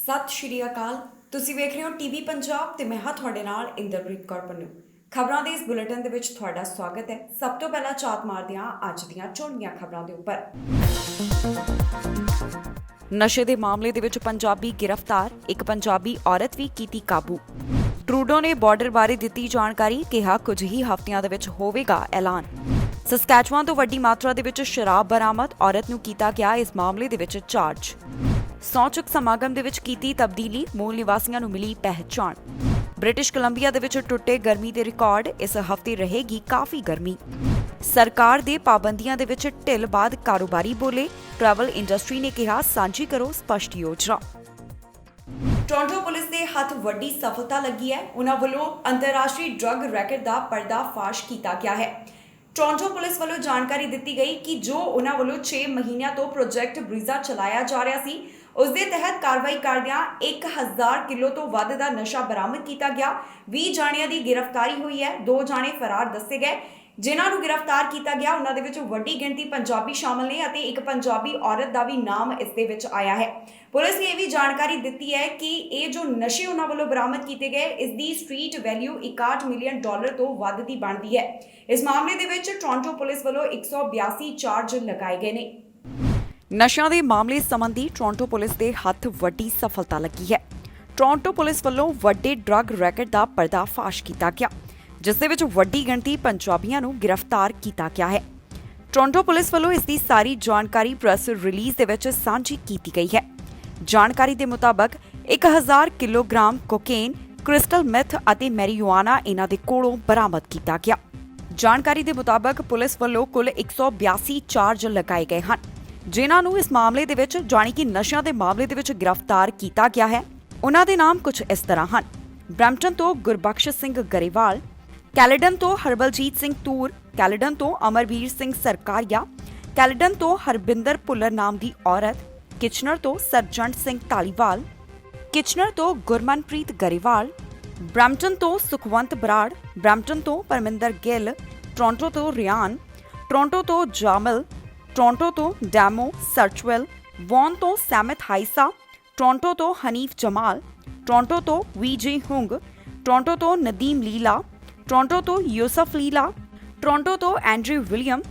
ਸਤਿ ਸ਼੍ਰੀ ਅਕਾਲ। ਤੁਸੀਂ ਵੇਖ ਰਹੇ ਹੋ ਟੀਵੀ ਪੰਜਾਬ ਤੇ ਮੈਂ ਹਾਂ ਤੁਹਾਡੇ ਨਾਲ ਇੰਦਰਪ੍ਰੀਤ ਕੌਰ ਪੰਨੂ। ਖਬਰਾਂ ਦੇ ਇਸ ਬੁਲੇਟਿਨ ਦੇ ਵਿੱਚ ਤੁਹਾਡਾ ਸਵਾਗਤ ਹੈ। ਸਭ ਤੋਂ ਪਹਿਲਾਂ ਝਾਤ ਮਾਰਦੇ ਹਾਂ ਅੱਜ ਦੀਆਂ ਚੋਣਵੀਆਂ ਖਬਰਾਂ ਦੇ ਉੱਪਰ। ਨਸ਼ੇ ਦੇ ਮਾਮਲੇ ਦੇ ਵਿੱਚ ਪੰਜਾਬੀ ਗ੍ਰਿਫਤਾਰ, ਇੱਕ ਪੰਜਾਬੀ ਔਰਤ ਵੀ ਕੀਤੀ ਕਾਬੂ। ਟਰੂਡੋ ਨੇ ਬਾਰਡਰ ਬਾਰੇ ਦਿੱਤੀ ਜਾਣਕਾਰੀ, ਕਿਹਾ ਕੁਝ ਹੀ ਹਫ਼ਤਿਆਂ ਦੇ ਵਿੱਚ ਹੋਵੇਗਾ ਐਲਾਨ। ਸਸਕੈਚੁਆਨ ਤੋਂ ਵੱਡੀ ਮਾਤਰਾ ਦੇ ਵਿੱਚ ਸ਼ਰਾਬ ਬਰਾਮਦ, ਔਰਤ ਨੂੰ ਕੀਤਾ ਗਿਆ ਇਸ ਮਾਮਲੇ ਦੇ ਵਿੱਚ ਚਾਰਜ। ਸੌਂਚਕ ਸਮਾਗਮ ਦੇ ਵਿੱਚ ਕੀਤੀ ਤਬਦੀਲੀ, ਮੂਲ ਨਿਵਾਸੀਆਂ ਨੂੰ ਮਿਲੀ ਪਹਿਚਾਣ। ਬ੍ਰਿਟਿਸ਼ ਕੋਲੰਬੀਆ ਦੇ ਵਿੱਚ ਟੁੱਟੇ ਗਰਮੀ ਦੇ ਰਿਕਾਰਡ, ਇਸ ਹਫ਼ਤੇ ਰਹੇਗੀ ਕਾਫੀ ਗਰਮੀ। ਸਰਕਾਰ ਦੇ ਪਾਬੰਦੀਆਂ ਦੇ ਵਿੱਚ ਢਿੱਲ ਬਾਅਦ ਕਾਰੋਬਾਰੀ ਬੋਲੇ, ਟਰੈਵਲ ਇੰਡਸਟਰੀ ਨੇ ਕਿਹਾ ਸਾਂਝੀ ਕਰੋ ਸਪਸ਼ਟ ਯੋਜਨਾ। ਟੋਰਾਂਟੋ ਪੁਲਿਸ ਦੇ ਹੱਥ ਵੱਡੀ ਸਫਲਤਾ ਲੱਗੀ ਹੈ। ਉਨ੍ਹਾਂ ਵੱਲੋਂ ਅੰਤਰਰਾਸ਼ਟਰੀ ਡਰੱਗ ਰੈਕਟ ਦਾ ਪਰਦਾਫਾਸ਼ ਕੀਤਾ ਗਿਆ ਹੈ। ਟੋਰਾਂਟੋ ਪੁਲਿਸ ਵੱਲੋਂ ਜਾਣਕਾਰੀ ਦਿੱਤੀ ਗਈ ਕਿ ਜੋ ਉਨ੍ਹਾਂ ਵੱਲੋਂ 6 ਮਹੀਨਿਆਂ ਤੋਂ ਪ੍ਰੋਜੈਕਟ ਬ੍ਰੀਜ਼ਾ ਚਲਾਇਆ ਜਾ ਰਿਹਾ ਸੀ, ਉਸ ਦੇ ਤਹਿਤ ਕਾਰਵਾਈ ਕਰਦਿਆਂ 1000 ਕਿਲੋ ਤੋਂ ਵੱਧ ਦਾ ਨਸ਼ਾ ਬਰਾਮਦ ਕੀਤਾ ਗਿਆ। 20 ਜਾਣਿਆਂ ਦੀ ਗ੍ਰਿਫਤਾਰੀ ਹੋਈ ਹੈ। 2 ਜਾਣੇ ਫਰਾਰ ਦੱਸੇ ਗਏ। ਜਿਨ੍ਹਾਂ ਨੂੰ ਗ੍ਰਿਫਤਾਰ ਕੀਤਾ ਗਿਆ ਉਹਨਾਂ ਦੇ ਵਿੱਚ ਵੱਡੀ ਗਿਣਤੀ ਪੰਜਾਬੀ ਸ਼ਾਮਲ ਨੇ ਅਤੇ ਇੱਕ ਪੰਜਾਬੀ ਔਰਤ ਦਾ ਵੀ ਨਾਮ ਇਸ ਦੇ ਵਿੱਚ ਆਇਆ ਹੈ। ਪੁਲਿਸ ਨੇ ਇਹ ਵੀ ਜਾਣਕਾਰੀ ਦਿੱਤੀ ਹੈ ਕਿ ਇਹ ਜੋ ਨਸ਼ੇ ਉਹਨਾਂ ਵੱਲੋਂ ਬਰਾਮਦ ਕੀਤੇ ਗਏ, ਇਸ ਦੀ ਸਟਰੀਟ ਵੈਲਿਊ $61 ਮਿਲੀਅਨ ਤੋਂ ਵੱਧ ਦੀ ਬਣਦੀ ਹੈ। ਇਸ ਮਾਮਲੇ ਦੇ ਵਿੱਚ ਟੋਰਾਂਟੋ ਪੁਲਿਸ ਵੱਲੋਂ 182 ਚਾਰਜ ਲਗਾਏ ਗਏ ਨੇ। ਨਸ਼ਿਆਂ ਦੇ ਮਾਮਲੇ ਸੰਬੰਧੀ ਟੋਰਾਂਟੋ ਪੁਲਿਸ ਦੇ ਹੱਥ ਵੱਡੀ ਸਫਲਤਾ ਲੱਗੀ ਹੈ। ਟੋਰਾਂਟੋ ਪੁਲਿਸ ਵੱਲੋਂ ਵੱਡੇ ਡਰੱਗ ਰੈਕਟ ਦਾ ਪਰਦਾਫਾਸ਼ ਕੀਤਾ ਗਿਆ, ਜਿਸ ਦੇ ਵਿੱਚ ਵੱਡੀ ਗਿਣਤੀ ਪੰਜਾਬੀਆਂ ਨੂੰ ਗ੍ਰਿਫਤਾਰ ਕੀਤਾ ਗਿਆ ਹੈ। ਟੋਰਾਂਟੋ ਪੁਲਿਸ ਵੱਲੋਂ ਇਸ ਦੀ ਸਾਰੀ ਜਾਣਕਾਰੀ ਪ੍ਰੈਸ ਰਿਲੀਜ਼ ਦੇ ਵਿੱਚ ਸਾਂਝੀ ਕੀਤੀ ਗਈ ਹੈ। ਜਾਣਕਾਰੀ ਦੇ ਮੁਤਾਬਕ 1000 ਕਿਲੋਗ੍ਰਾਮ ਕੋਕੇਨ, ਕ੍ਰਿਸਟਲ ਮੈਥ ਅਤੇ ਮੈਰੀਜੁਆਨਾ ਇਹਨਾਂ ਦੇ ਕੋਲੋਂ ਬਰਾਮਦ ਕੀਤਾ ਗਿਆ। ਜਾਣਕਾਰੀ ਦੇ ਮੁਤਾਬਕ ਪੁਲਿਸ ਵੱਲੋਂ ਕੁੱਲ 182 ਚਾਰਜ ਲਗਾਏ ਗਏ ਹਨ, ਜਿਨ੍ਹਾਂ ਨੂੰ ਇਸ ਮਾਮਲੇ ਦੇ ਵਿੱਚ ਜਾਣੀ ਕਿ ਨਸ਼ਿਆਂ ਦੇ ਮਾਮਲੇ ਦੇ ਵਿੱਚ ਗ੍ਰਿਫਤਾਰ ਕੀਤਾ ਗਿਆ ਹੈ। ਉਹਨਾਂ ਦੇ ਨਾਮ ਕੁਝ ਇਸ ਤਰ੍ਹਾਂ ਹਨ: ਬ੍ਰੈਂਪਟਨ ਤੋਂ ਗੁਰਬਖਸ਼ ਸਿੰਘ ਗਰੇਵਾਲ, ਕੈਲੇਡਨ ਤੋਂ ਹਰਬਲਜੀਤ ਸਿੰਘ ਤੂਰ, ਕੈਲੇਡਨ ਤੋਂ ਅਮਰਵੀਰ ਸਿੰਘ ਸਰਕਾਰੀਆ, ਕੈਲੇਡਨ ਤੋਂ ਹਰਬਿੰਦਰ ਭੁੱਲਰ ਨਾਮ ਦੀ ਔਰਤ, ਕਿਚਨਰ ਤੋਂ ਸਰਜੰਟ ਸਿੰਘ ਧਾਲੀਵਾਲ, ਕਿਚਨਰ ਤੋਂ ਗੁਰਮਨਪ੍ਰੀਤ ਗਰੇਵਾਲ, ਬ੍ਰੈਂਪਟਨ ਤੋਂ ਸੁਖਵੰਤ ਬਰਾੜ, ਬ੍ਰੈਂਪਟਨ ਤੋਂ ਪਰਮਿੰਦਰ ਗਿੱਲ, ਟੋਰਾਂਟੋ ਤੋਂ ਰਿਆਨ, ਟੋਰਾਂਟੋ ਤੋਂ ਜਾਮਲ, ਟੋਰਾਂਟੋ ਤੋਂ ਡੈਮੋ ਸਰਚਵੈਲ, ਵੌਨ ਤੋਂ ਸੈਮਿਤ ਹਾਈਸਾ, ਟੋਰਾਂਟੋ ਤੋਂ ਹਨੀਫ ਜਮਾਲ, ਟੋਰਾਂਟੋ ਤੋਂ ਵੀਜੇ ਹੁੰਗ, ਟੋਰਾਂਟੋ ਤੋਂ ਨਦੀਮ ਲੀਲਾ, ਟੋਰਾਂਟੋ ਤੋਂ ਯੂਸਫ ਲੀਲਾ, ਟੋਰਾਂਟੋ ਤੋਂ ਐਂਡਰਿਊ ਵਿਲੀਅਮ,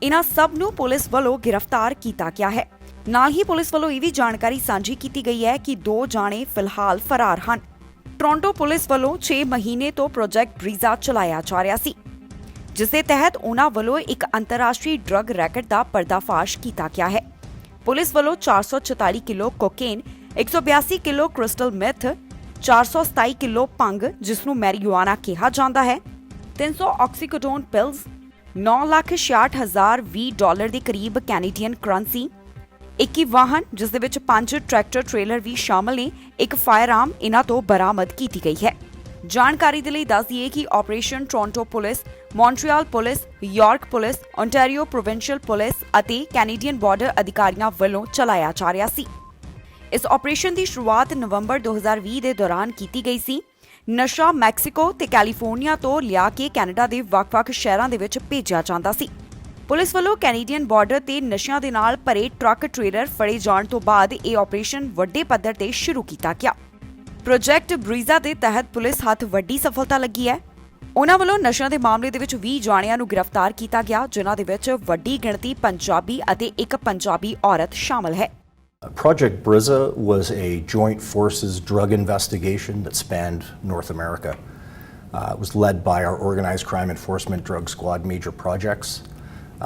ਇਹਨਾਂ ਸਭ ਨੂੰ ਪੁਲਿਸ ਵੱਲੋਂ ਗ੍ਰਿਫਤਾਰ ਕੀਤਾ ਗਿਆ ਹੈ। ਨਾਲ ਹੀ ਪੁਲਿਸ ਵੱਲੋਂ ਇਹ ਵੀ ਜਾਣਕਾਰੀ ਸਾਂਝੀ ਕੀਤੀ ਗਈ ਹੈ ਕਿ 2 ਜਾਣੇ ਫਿਲਹਾਲ ਫਰਾਰ ਹਨ। ਟੋਰਾਂਟੋ ਪੁਲਿਸ ਵੱਲੋਂ 6 ਮਹੀਨੇ ਤੋਂ ਪ੍ਰੋਜੈਕਟ ਬ੍ਰੀਜ਼ਾ ਚਲਾਇਆ ਜਾ ਰਿਹਾ ਸੀ, ਜਿਸ ਦੇ ਤਹਿਤ ਉਨ੍ਹਾਂ ਵੱਲੋਂ ਇੱਕ ਅੰਤਰਰਾਸ਼ਟਰੀ ਡਰੱਗ ਰੈਕਟ ਦਾ ਪਰਦਾਫਾਸ਼ ਕੀਤਾ ਗਿਆ ਹੈ। ਪੁਲਿਸ ਵੱਲੋਂ 444 kilo cocaine, 182 kilo crystal math, 427 kilo ਭੰਗ ਜਿਸ ਨੂੰ ਮੈਰੀਜੁਆਨਾ ਕਿਹਾ ਜਾਂਦਾ ਹੈ, 300 ਆਕਸੀਕੋਡੋਨ ਪਿਲਸ, $9,66,020 ਦੇ ਕਰੀਬ ਕੈਨੇਡੀਅਨ ਕਰੰਸੀ, 21 ਵਾਹਨ ਜਿਸ ਦੇ ਵਿੱਚ 5 ਟਰੈਕਟਰ ਟ੍ਰੇਲਰ ਵੀ ਸ਼ਾਮਲ ਨੇ, ਇੱਕ ਫਾਇਰਆਰਮ ਇਹਨਾਂ ਤੋਂ ਬਰਾਮਦ ਕੀਤੀ ਗਈ ਹੈ। ਜਾਣਕਾਰੀ ਦੇ ਲਈ ਦੱਸ ਦਈਏ ਕਿ operation Toronto police, Montreal police, York police, Ontario provincial police ਅਤੇ ਕੈਨੇਡੀਅਨ ਬਾਰਡਰ ਅਧਿਕਾਰੀਆਂ ਵੱਲੋਂ ਚਲਾਇਆ ਜਾ ਰਿਹਾ ਸੀ। ਇਸ ਆਪਰੇਸ਼ਨ ਦੀ ਸ਼ੁਰੂਆਤ ਨਵੰਬਰ 2020 ਦੇ ਦੌਰਾਨ ਕੀਤੀ ਗਈ ਸੀ। ਨਸ਼ਾ ਮੈਕਸੀਕੋ ਤੇ ਕੈਲੀਫੋਰਨੀਆ ਤੋਂ ਲਿਆ ਕੇ ਕੈਨੇਡਾ ਦੇ ਵੱਖ-ਵੱਖ ਸ਼ਹਿਰਾਂ ਦੇ ਵਿੱਚ ਭੇਜਿਆ ਜਾਂਦਾ ਸੀ। ਪੁਲਿਸ ਵੱਲੋਂ ਕੈਨੇਡੀਅਨ ਬਾਰਡਰ ਤੇ ਨਸ਼ਿਆਂ ਦੇ ਨਾਲ ਭਰੇ ਟਰੱਕ ਟ੍ਰੇਲਰ ਫੜੇ ਜਾਣ ਤੋਂ ਬਾਅਦ ਇਹ ਆਪਰੇਸ਼ਨ ਵੱਡੇ ਪੱਧਰ ਤੇ ਸ਼ੁਰੂ ਕੀਤਾ ਗਿਆ। ਪ੍ਰੋਜੈਕਟ ਬ੍ਰੀਜ਼ਾ ਦੇ ਤਹਿਤ ਪੁਲਿਸ ਹੱਥ ਵੱਡੀ ਸਫਲਤਾ ਲੱਗੀ ਹੈ। ਉਨ੍ਹਾਂ ਵੱਲੋਂ ਨਸ਼ਿਆਂ ਦੇ ਮਾਮਲੇ ਦੇ ਵਿੱਚ 20 ਜਾਣਿਆਂ ਨੂੰ ਗ੍ਰਿਫਤਾਰ ਕੀਤਾ ਗਿਆ, ਜਿਨ੍ਹਾਂ ਦੇ ਵਿੱਚ ਵੱਡੀ ਗਿਣਤੀ ਪੰਜਾਬੀ ਅਤੇ ਇੱਕ ਪੰਜਾਬੀ ਔਰਤ ਸ਼ਾਮਲ ਹੈ। Project Brizza was a joint forces drug investigation that spanned North America. It was led by our Organized Crime Enforcement Drug Squad Major Projects,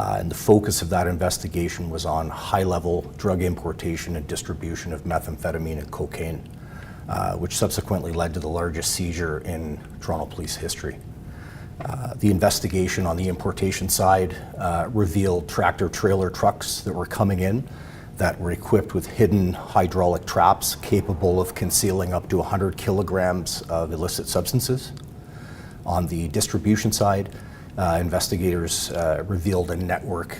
and the focus of that investigation was on high-level drug importation and distribution of methamphetamine and cocaine, which subsequently led to the largest seizure in Toronto police history. The investigation on the importation side revealed tractor-trailer trucks that were coming in that were equipped with hidden hydraulic traps capable of concealing up to 100 kilograms of illicit substances. On the distribution side, investigators revealed a network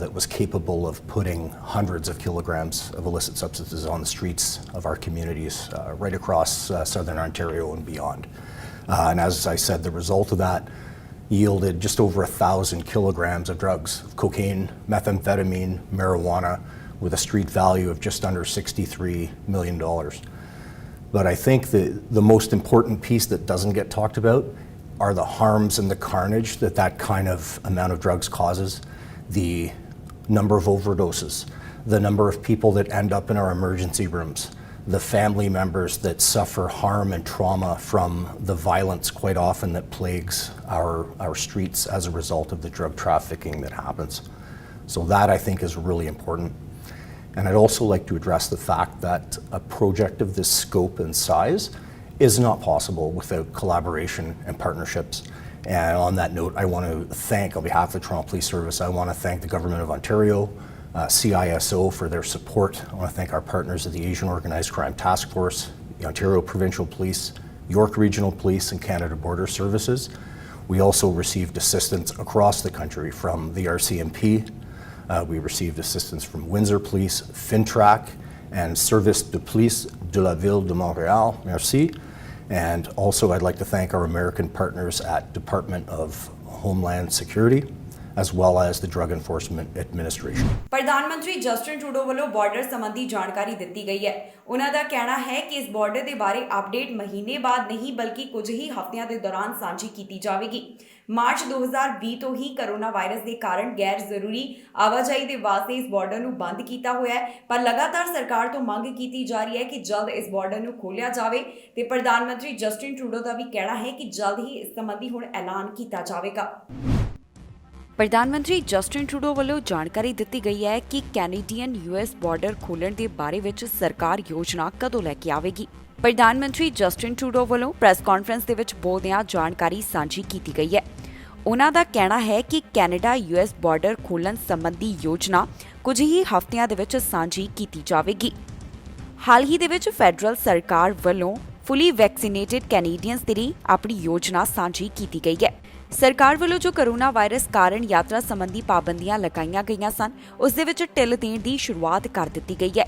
that was capable of putting hundreds of kilograms of illicit substances on the streets of our communities right across southern Ontario and beyond. And as I said, the result of that yielded just over 1,000 kilograms of drugs, cocaine, methamphetamine, marijuana, with a street value of just under $63 million. But I think the most important piece that doesn't get talked about are the harms and the carnage that kind of amount of drugs causes, the number of overdoses, the number of people that end up in our emergency rooms, the family members that suffer harm and trauma from the violence quite often that plagues our streets as a result of the drug trafficking that happens. So that, I think, is really important. And I'd also like to address the fact that a project of this scope and size is not possible without collaboration and partnerships. And on that note, I want to thank, on behalf of the Toronto Police Service, I want to thank the Government of Ontario, CISO for their support. I want to thank our partners at the Asian Organized Crime Task Force, the Ontario Provincial Police, York Regional Police, and Canada Border Services. We also received assistance across the country from the RCMP. We received assistance from Windsor Police, Fintrac, and Service de Police de la Ville de Montréal. Merci. And also I'd like to thank our American partners at Department of Homeland Security, as well as the Drug Enforcement Administration. ਪ੍ਰਧਾਨ ਮੰਤਰੀ Justin Trudeau ਵੱਲੋਂ border ਸੰਬੰਧੀ ਜਾਣਕਾਰੀ ਦਿੱਤੀ ਗਈ ਹੈ। ਉਹਨਾਂ ਦਾ ਕਹਿਣਾ ਹੈ ਕਿ ਇਸ ਬਾਰਡਰ ਦੇ ਬਾਰੇ ਅਪਡੇਟ ਮਹੀਨੇ ਬਾਅਦ ਨਹੀਂ ਬਲਕਿ ਕੁਝ ਹੀ ਹਫ਼ਤਿਆਂ ਦੇ ਦੌਰਾਨ ਸਾਂਝੀ ਕੀਤੀ ਜਾਵੇਗੀ। ਮਾਰਚ 2020 ਤੋਂ ਹੀ ਕਰੋਨਾ ਵਾਇਰਸ ਦੇ ਕਾਰਨ ਗੈਰ ਜ਼ਰੂਰੀ ਆਵਾਜਾਈ ਦੇ ਵਾਸਤੇ ਇਸ ਬਾਰਡਰ ਨੂੰ ਬੰਦ ਕੀਤਾ ਹੋਇਆ ਹੈ, ਪਰ ਲਗਾਤਾਰ ਸਰਕਾਰ ਤੋਂ ਮੰਗ ਕੀਤੀ ਜਾ ਰਹੀ ਹੈ ਕਿ ਜਲਦ ਇਸ ਬਾਰਡਰ ਨੂੰ ਖੋਲ੍ਹਿਆ ਜਾਵੇ ਤੇ ਪ੍ਰਧਾਨ ਮੰਤਰੀ ਜਸਟਿਨ ਟਰੂਡੋ ਦਾ ਵੀ ਕਹਿਣਾ ਹੈ ਕਿ ਜਲਦ ਹੀ ਇਸ ਸੰਬੰਧੀ ਹੁਣ ਐਲਾਨ ਕੀਤਾ ਜਾਵੇਗਾ। ਪ੍ਰਧਾਨ ਮੰਤਰੀ ਜਸਟਿਨ ਟਰੂਡੋ ਵੱਲੋਂ ਜਾਣਕਾਰੀ ਦਿੱਤੀ ਗਈ ਹੈ ਕਿ ਕੈਨੇਡੀਅਨ US ਬਾਰਡਰ ਖੋਲ੍ਹਣ ਦੇ ਬਾਰੇ ਵਿੱਚ ਸਰਕਾਰ ਯੋਜਨਾ ਕਦੋਂ ਲੈ ਕੇ ਆਵੇਗੀ। ਪ੍ਰਧਾਨ ਮੰਤਰੀ ਜਸਟਿਨ ਟਰੂਡੋ ਵੱਲੋਂ ਪ੍ਰੈਸ ਕਾਨਫਰੰਸ ਦੇ ਵਿੱਚ ਬੋਲਦਿਆਂ ਜਾਣਕਾਰੀ ਸਾਂਝੀ ਕੀਤੀ ਗਈ ਹੈ। ਉਹਨਾਂ ਦਾ ਕਹਿਣਾ ਹੈ ਕਿ ਕੈਨੇਡਾ US ਬਾਰਡਰ ਖੋਲ੍ਹਣ ਸੰਬੰਧੀ ਯੋਜਨਾ ਕੁਝ ਹੀ ਹਫ਼ਤਿਆਂ ਦੇ ਵਿੱਚ ਸਾਂਝੀ ਕੀਤੀ ਜਾਵੇਗੀ। ਹਾਲ ਹੀ ਦੇ ਵਿੱਚ ਫੈਡਰਲ ਸਰਕਾਰ ਵੱਲੋਂ ਫੁੱਲੀ ਵੈਕਸੀਨੇਟਿਡ ਕੈਨੇਡੀਅਨਸ ਦੇ ਲਈ ਆਪਣੀ ਯੋਜਨਾ ਸਾਂਝੀ ਕੀਤੀ ਗਈ ਹੈ। ਸਰਕਾਰ ਵੱਲੋਂ ਜੋ ਕਰੋਨਾ ਵਾਇਰਸ ਕਾਰਨ ਯਾਤਰਾ ਸੰਬੰਧੀ ਪਾਬੰਦੀਆਂ ਲਗਾਈਆਂ ਗਈਆਂ ਸਨ, ਉਸ ਦੇ ਵਿੱਚ ਢਿੱਲ ਦੇਣ ਦੀ ਸ਼ੁਰੂਆਤ ਕਰ ਦਿੱਤੀ ਗਈ ਹੈ।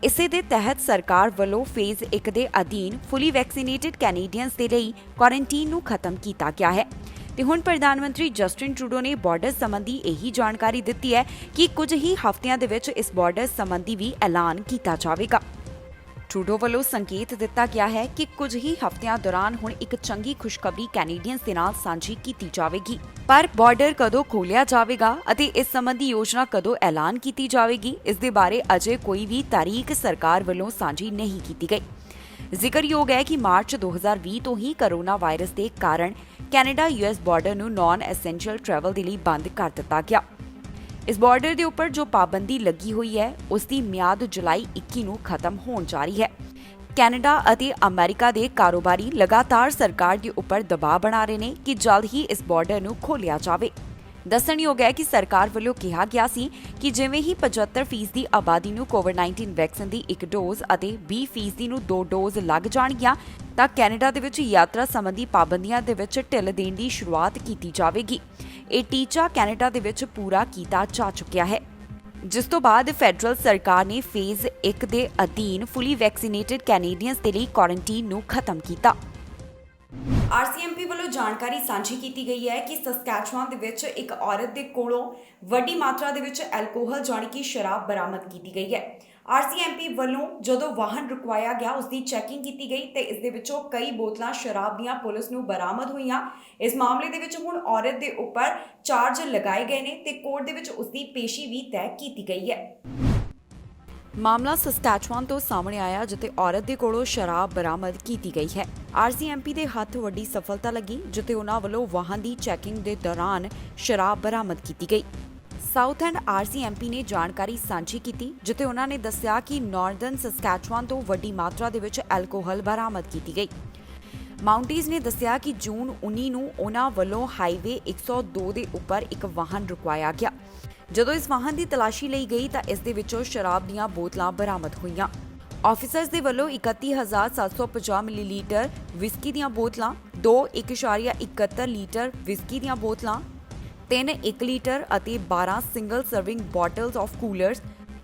ਇਸੇ ਦੇ ਤਹਿਤ ਸਰਕਾਰ ਵੱਲੋਂ ਫੇਜ਼ 1 ਦੇ ਅਧੀਨ ਫੁੱਲੀ ਵੈਕਸੀਨੇਟਿਡ ਕੈਨੇਡੀਅਨਸ ਦੇ ਲਈ ਕੁਆਰੰਟੀਨ ਨੂੰ ਖਤਮ ਕੀਤਾ ਗਿਆ ਹੈ ਤੇ ਹੁਣ ਪ੍ਰਧਾਨ ਮੰਤਰੀ ਜਸਟਿਨ ਟਰੂਡੋ ਨੇ ਬਾਰਡਰ ਸੰਬੰਧੀ ਇਹੀ ਜਾਣਕਾਰੀ ਦਿੱਤੀ ਹੈ ਕਿ ਕੁਝ ਹੀ ਹਫ਼ਤਿਆਂ ਦੇ ਵਿੱਚ ਇਸ ਬਾਰਡਰ ਸੰਬੰਧੀ ਵੀ ਐਲਾਨ ਕੀਤਾ ਜਾਵੇਗਾ। ਟਰੂਡੋ ਵੱਲੋਂ ਸੰਕੇਤ ਦਿੱਤਾ ਗਿਆ ਹੈ ਕਿ ਕੁਝ ਹੀ ਹਫ਼ਤਿਆਂ ਦੌਰਾਨ ਹੁਣ ਇੱਕ ਚੰਗੀ ਖੁਸ਼ਖਬਰੀ ਕੈਨੇਡੀਅਨਸ ਦੇ ਨਾਲ ਸਾਂਝੀ ਕੀਤੀ ਜਾਵੇਗੀ, ਪਰ ਬਾਰਡਰ ਕਦੋਂ ਖੋਲ੍ਹਿਆ ਜਾਵੇਗਾ ਅਤੇ ਇਸ ਸੰਬੰਧੀ ਯੋਜਨਾ ਕਦੋਂ ਐਲਾਨ ਕੀਤੀ ਜਾਵੇਗੀ, ਇਸ ਦੇ ਬਾਰੇ ਅਜੇ ਕੋਈ ਵੀ ਤਾਰੀਖ ਸਰਕਾਰ ਵੱਲੋਂ ਸਾਂਝੀ ਨਹੀਂ ਕੀਤੀ ਗਈ। ਜ਼ਿਕਰਯੋਗ ਹੈ ਕਿ ਮਾਰਚ 2020 ਤੋਂ ਹੀ ਕਰੋਨਾ ਵਾਇਰਸ ਦੇ ਕਾਰਨ ਕੈਨੇਡਾ US ਬਾਰਡਰ ਨੂੰ ਨਾਨ ਐਸੈਂਸ਼ੀਅਲ ਟਰੈਵਲ ਦੇ ਲਈ ਬੰਦ ਕਰ ਦਿੱਤਾ ਗਿਆ। ਇਸ ਬਾਰਡਰ ਦੇ ਉੱਪਰ ਜੋ ਪਾਬੰਦੀ ਲੱਗੀ ਹੋਈ ਹੈ, ਉਸ ਦੀ ਮਿਆਦ ਜੁਲਾਈ 21 ਨੂੰ ਖਤਮ ਹੋਣ ਜਾ ਰਹੀ ਹੈ। ਕੈਨੇਡਾ ਅਤੇ ਅਮਰੀਕਾ ਦੇ ਕਾਰੋਬਾਰੀ ਲਗਾਤਾਰ ਸਰਕਾਰ ਦੇ ਉੱਪਰ ਦਬਾਅ ਬਣਾ ਰਹੇ ਨੇ ਕਿ ਜਲਦ ਹੀ ਇਸ ਬਾਰਡਰ ਨੂੰ ਖੋਲ੍ਹਿਆ ਜਾਵੇ। ਦੱਸਣਯੋਗ ਹੈ ਕਿ ਸਰਕਾਰ ਵੱਲੋਂ ਕਿਹਾ ਗਿਆ ਸੀ ਕਿ ਜਿਵੇਂ ਹੀ 75% ਦੀ ਆਬਾਦੀ ਨੂੰ ਕੋਵਿਡ-19 ਵੈਕਸੀਨ ਦੀ 1 ਡੋਜ਼ ਅਤੇ 20% ਨੂੰ 2 ਡੋਜ਼ ਲੱਗ ਜਾਣਗੀਆਂ ਤਾਂ ਕੈਨੇਡਾ ਦੇ ਵਿੱਚ ਯਾਤਰਾ ਸੰਬੰਧੀ ਪਾਬੰਦੀਆਂ ਦੇ ਵਿੱਚ ਢਿੱਲ ਦੇਣ ਦੀ ਸ਼ੁਰੂਆਤ ਕੀਤੀ ਜਾਵੇਗੀ। ਇਹ ਟੀਚਾ ਕੈਨੇਡਾ ਦੇ ਵਿੱਚ ਪੂਰਾ ਕੀਤਾ ਜਾ ਚੁੱਕਿਆ ਹੈ, ਜਿਸ ਤੋਂ ਬਾਅਦ ਫੈਡਰਲ ਸਰਕਾਰ ਨੇ ਫੇਜ਼ 1 ਦੇ ਅਧੀਨ ਫੁੱਲੀ ਵੈਕਸੀਨੇਟਿਡ ਕੈਨੇਡੀਅਨਸ ਦੇ ਲਈ ਕੁਆਰੰਟੀਨ ਨੂੰ ਖਤਮ ਕੀਤਾ। RCMP ਵੱਲੋਂ ਜਾਣਕਾਰੀ ਸਾਂਝੀ ਕੀਤੀ ਗਈ ਹੈ ਕਿ ਸਸਕੈਚੁਆਨ ਦੇ ਵਿੱਚ ਇੱਕ ਔਰਤ ਦੇ ਕੋਲੋਂ ਵੱਡੀ ਮਾਤਰਾ ਦੇ ਵਿੱਚ ਐਲਕੋਹਲ ਜਾਣੀ ਕਿ ਸ਼ਰਾਬ ਬਰਾਮਦ ਕੀਤੀ ਗਈ ਹੈ। RCMP ਵੱਲੋਂ ਜਦੋਂ ਵਾਹਨ ਰੁਕਵਾਇਆ ਗਿਆ, ਉਸ ਦੀ ਚੈਕਿੰਗ ਕੀਤੀ ਗਈ ਤੇ ਇਸ ਦੇ ਵਿੱਚੋਂ ਕਈ ਬੋਤਲਾਂ ਸ਼ਰਾਬ ਦੀਆਂ ਪੁਲਿਸ ਨੂੰ ਬਰਾਮਦ ਹੋਈਆਂ। ਇਸ ਮਾਮਲੇ ਦੇ ਵਿੱਚ ਹੁਣ ਔਰਤ ਦੇ ਉੱਪਰ ਚਾਰਜ ਲਗਾਏ ਗਏ ਨੇ ਤੇ ਕੋਰਟ ਦੇ ਵਿੱਚ ਉਸ ਦੀ ਪੇਸ਼ੀ ਵੀ ਤੈਅ ਕੀਤੀ ਗਈ ਹੈ। ਮਾਮਲਾ ਸਸਕੈਚੁਆਨ ਤੋਂ ਸਾਹਮਣੇ ਆਇਆ, ਜਿੱਥੇ ਔਰਤ ਦੇ ਕੋਲੋਂ ਸ਼ਰਾਬ ਬਰਾਮਦ ਕੀਤੀ ਗਈ ਹੈ। RCMP ਦੇ ਹੱਥ ਵੱਡੀ ਸਫਲਤਾ ਲੱਗੀ, ਜਿੱਥੇ ਉਹਨਾਂ ਵੱਲੋਂ ਵਾਹਨ ਦੀ ਚੈਕਿੰਗ ਦੇ ਦੌਰਾਨ ਸ਼ਰਾਬ ਬਰਾਮਦ ਕੀਤੀ ਗਈ। ਸਾਊਥ ਐਂਡ RCMP ਨੇ ਜਾਣਕਾਰੀ ਸਾਂਝੀ ਕੀਤੀ, ਜਿੱਥੇ ਉਹਨਾਂ ਨੇ ਦੱਸਿਆ ਕਿ ਨਾਰਦਰਨ ਸਸਕੈਚੁਆਨ ਤੋਂ ਵੱਡੀ ਮਾਤਰਾ ਦੇ ਵਿੱਚ ਐਲਕੋਹਲ ਬਰਾਮਦ ਕੀਤੀ ਗਈ। ਮਾਊਂਟੀਜ਼ ਨੇ ਦੱਸਿਆ ਕਿ ਜੂਨ 19 ਨੂੰ ਉਹਨਾਂ ਵੱਲੋਂ ਹਾਈਵੇ 102 ਦੇ ਉੱਪਰ ਇੱਕ ਵਾਹਨ ਰੁਕਵਾਇਆ ਗਿਆ। ਜਦੋਂ ਇਸ ਵਾਹਨ ਦੀ ਤਲਾਸ਼ੀ ਲਈ ਗਈ ਤਾਂ ਇਸ ਦੇ ਵਿੱਚੋਂ ਸ਼ਰਾਬ ਦੀਆਂ ਬੋਤਲਾਂ ਬਰਾਮਦ ਹੋਈਆਂ। ਆਫੀਸਰਸ ਦੇ ਵੱਲੋਂ 31,750 ਮਿਲੀਲੀਟਰ ਵਿਸਕੀ ਦੀਆਂ ਬੋਤਲਾਂ, 2.71 ਲੀਟਰ ਵਿਸਕੀ ਦੀਆਂ ਬੋਤਲਾਂ, 3 1 ਲੀਟਰ ਅਤੇ 12 single serving bottles of coolers,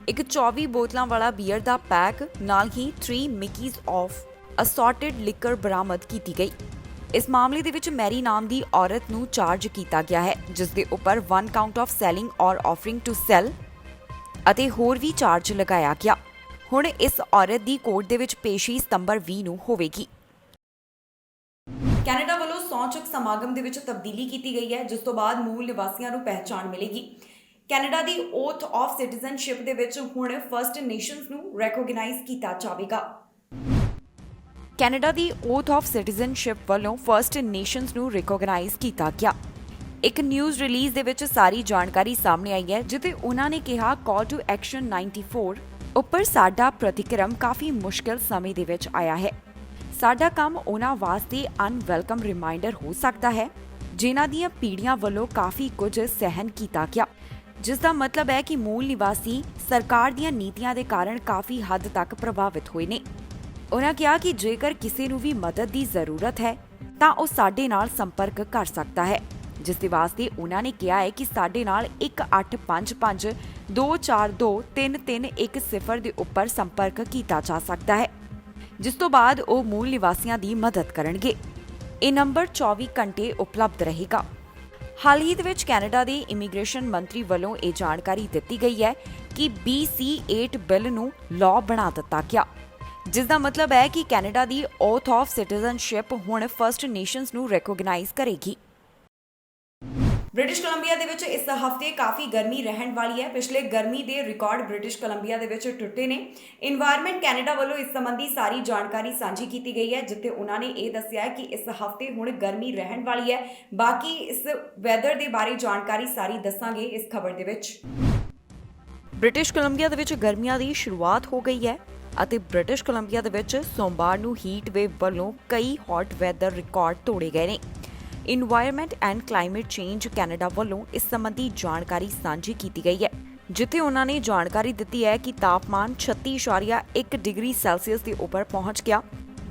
ਇੱਕ 24 ਬੋਤਲਾਂ ਵਾਲਾ ਬੀਅਰ ਦਾ ਪੈਕ ਨਾਲ ਹੀ 3 ਮਿਕੀਜ਼ ਆਫ ਅਸੌਰਟਡ ਲਿਕਰ ਬਰਾਮਦ ਕੀਤੀ ਗਈ। ਇਸ ਮਾਮਲੇ ਦੇ ਵਿੱਚ ਮੈਰੀ ਨਾਮ ਦੀ ਔਰਤ ਨੂੰ ਚਾਰਜ ਕੀਤਾ ਗਿਆ ਹੈ, ਜਿਸ ਦੇ ਉੱਪਰ 1 ਕਾਊਂਟ ਆਫ ਸੈਲਿੰਗ ਔਰ ਆਫਰਿੰਗ ਟੂ ਸੈਲ ਅਤੇ ਹੋਰ ਵੀ ਚਾਰਜ ਲਗਾਇਆ ਗਿਆ। ਹੁਣ ਇਸ ਔਰਤ ਦੀ ਕੋਰਟ ਦੇ ਵਿੱਚ ਪੇਸ਼ੀ ਸਤੰਬਰ 20 ਨੂੰ ਹੋਵੇਗੀ। ਕੈਨੇਡਾ ਵੱਲੋਂ ਸਹੁੰ ਚੁੱਕ ਸਮਾਗਮ ਦੇ ਵਿੱਚ ਤਬਦੀਲੀ ਕੀਤੀ ਗਈ ਹੈ, ਜਿਸ ਤੋਂ ਬਾਅਦ ਮੂਲ ਨਿਵਾਸੀਆਂ ਨੂੰ ਪਹਿਚਾਣ ਮਿਲੇਗੀ। Canada the oath of citizenship ਦੇ ਵਿੱਚ ਹੁਣ ਫਰਸਟ ਨੇਸ਼ਨਸ ਨੂੰ ਰੈਕੋਗਨਾਈਜ਼ ਕੀਤਾ ਜਾਵੇਗਾ। Canada the oath of citizenship ਵੱਲੋਂ ਫਰਸਟ ਨੇਸ਼ਨਸ ਨੂੰ ਰੈਕੋਗਨਾਈਜ਼ ਕੀਤਾ ਗਿਆ। ਇੱਕ ਨਿਊਜ਼ ਰਿਲੀਜ਼ ਦੇ ਵਿੱਚ ਸਾਰੀ ਜਾਣਕਾਰੀ ਸਾਹਮਣੇ ਆਈ ਹੈ, ਜਿੱਥੇ ਉਹਨਾਂ ਨੇ ਕਿਹਾ ਕਾਲ ਟੂ ਐਕਸ਼ਨ 94 ਉੱਪਰ ਸਾਡਾ ਪ੍ਰਤੀਕਰਮ ਕਾਫੀ ਮੁਸ਼ਕਿਲ ਸਮੇਂ ਦੇ ਵਿੱਚ ਆਇਆ ਹੈ। ਸਾਡਾ ਕੰਮ ਉਹਨਾਂ ਵਾਸਤੇ ਅਨਵੈਲਕਮ ਰਿਮਾਈਂਡਰ ਹੋ ਸਕਦਾ ਹੈ ਜਿਨ੍ਹਾਂ ਦੀਆਂ ਪੀੜ੍ਹੀਆਂ ਵੱਲੋਂ ਕਾਫੀ ਕੁਝ ਸਹਿਨ ਕੀਤਾ ਗਿਆ, ਜਿਸ ਦਾ ਮਤਲਬ ਹੈ ਕਿ ਮੂਲ ਨਿਵਾਸੀ ਸਰਕਾਰ ਦੀਆਂ ਨੀਤੀਆਂ ਦੇ ਕਾਰਨ ਕਾਫੀ ਹੱਦ ਤੱਕ ਪ੍ਰਭਾਵਿਤ ਹੋਏ ਨੇ। ਉਹਨਾਂ ਕਿਹਾ ਕਿ ਜੇਕਰ ਕਿਸੇ ਨੂੰ ਵੀ ਮਦਦ ਦੀ ਜ਼ਰੂਰਤ ਹੈ ਤਾਂ ਉਹ ਸਾਡੇ ਨਾਲ ਸੰਪਰਕ ਕਰ ਸਕਦਾ ਹੈ, ਜਿਸ ਦੇ ਵਾਸਤੇ ਉਹਨਾਂ ਨੇ ਕਿਹਾ ਹੈ ਕਿ ਸਾਡੇ ਨਾਲ 1855242331 ਦੇ ਉੱਪਰ ਸੰਪਰਕ ਕੀਤਾ ਜਾ ਸਕਦਾ ਹੈ, ਜਿਸ ਤੋਂ ਬਾਅਦ ਉਹ ਮੂਲ ਨਿਵਾਸੀਆਂ ਦੀ ਮਦਦ ਕਰਨਗੇ। ਇਹ ਨੰਬਰ 24 ਘੰਟੇ ਉਪਲਬਧ ਰਹੇਗਾ। ਹਾਲ ਹੀ ਦੇ ਵਿੱਚ ਕੈਨੇਡਾ ਦੇ ਇਮੀਗ੍ਰੇਸ਼ਨ ਮੰਤਰੀ ਵੱਲੋਂ ਇਹ ਜਾਣਕਾਰੀ ਦਿੱਤੀ ਗਈ ਹੈ ਕਿ BC8 ਬਿੱਲ ਨੂੰ ਲਾਅ ਬਣਾ ਦਿੱਤਾ ਗਿਆ, ਜਿਸ ਦਾ ਮਤਲਬ ਹੈ ਕਿ Canada the oath of citizenship ਹੁਣ ਫਰਸਟ ਨੇਸ਼ਨਸ ਨੂੰ ਰੈਕੋਗਨਾਈਜ਼ ਕਰੇਗੀ। ਬ੍ਰਿਟਿਸ਼ ਕੋਲੰਬੀਆ ਦੇ ਵਿੱਚ ਇਸ ਹਫ਼ਤੇ ਕਾਫੀ ਗਰਮੀ ਰਹਿਣ ਵਾਲੀ ਹੈ। ਪਿਛਲੇ ਗਰਮੀ ਦੇ ਰਿਕਾਰਡ ਬ੍ਰਿਟਿਸ਼ ਕੋਲੰਬੀਆ ਦੇ ਵਿੱਚ ਟੁੱਟੇ ਨੇ। এনवायरमेंट ਕੈਨੇਡਾ ਵੱਲੋਂ ਇਸ ਸੰਬੰਧੀ ਸਾਰੀ ਜਾਣਕਾਰੀ ਸਾਂਝੀ ਕੀਤੀ ਗਈ ਹੈ, ਜਿੱਥੇ ਉਹਨਾਂ ਨੇ ਇਹ ਦੱਸਿਆ ਹੈ ਕਿ ਇਸ ਹਫ਼ਤੇ ਹੁਣ ਗਰਮੀ ਰਹਿਣ ਵਾਲੀ ਹੈ। ਬਾਕੀ ਇਸ ਵੈਦਰ ਦੇ ਬਾਰੇ ਜਾਣਕਾਰੀ ਸਾਰੀ ਦੱਸਾਂਗੇ ਇਸ ਖਬਰ ਦੇ ਵਿੱਚ। ਬ੍ਰਿਟਿਸ਼ ਕੋਲੰਬੀਆ ਦੇ ਵਿੱਚ ਗਰਮੀਆਂ ਦੀ ਸ਼ੁਰੂਆਤ ਹੋ ਗਈ ਹੈ ਅਤੇ ਬ੍ਰਿਟਿਸ਼ ਕੋਲੰਬੀਆ ਦੇ ਵਿੱਚ ਸੋਮਵਾਰ ਨੂੰ ਹੀਟ ਵੇਵ ਵੱਲੋਂ ਕਈ ਹੌਟ ਵੈਦਰ ਰਿਕਾਰਡ ਤੋੜੇ ਗਏ ਨੇ। Environment and climate change Canada ਵੱਲੋਂ ਇਸ ਸੰਬੰਧੀ ਜਾਣਕਾਰੀ ਸਾਂਝੀ ਕੀਤੀ ਗਈ ਹੈ, ਜਿੱਥੇ ਉਹਨਾਂ ਨੇ ਜਾਣਕਾਰੀ ਦਿੱਤੀ ਹੈ ਕਿ ਤਾਪਮਾਨ 36.1 ਡਿਗਰੀ ਸੈਲਸੀਅਸ ਦੇ ਉੱਪਰ ਪਹੁੰਚ ਗਿਆ,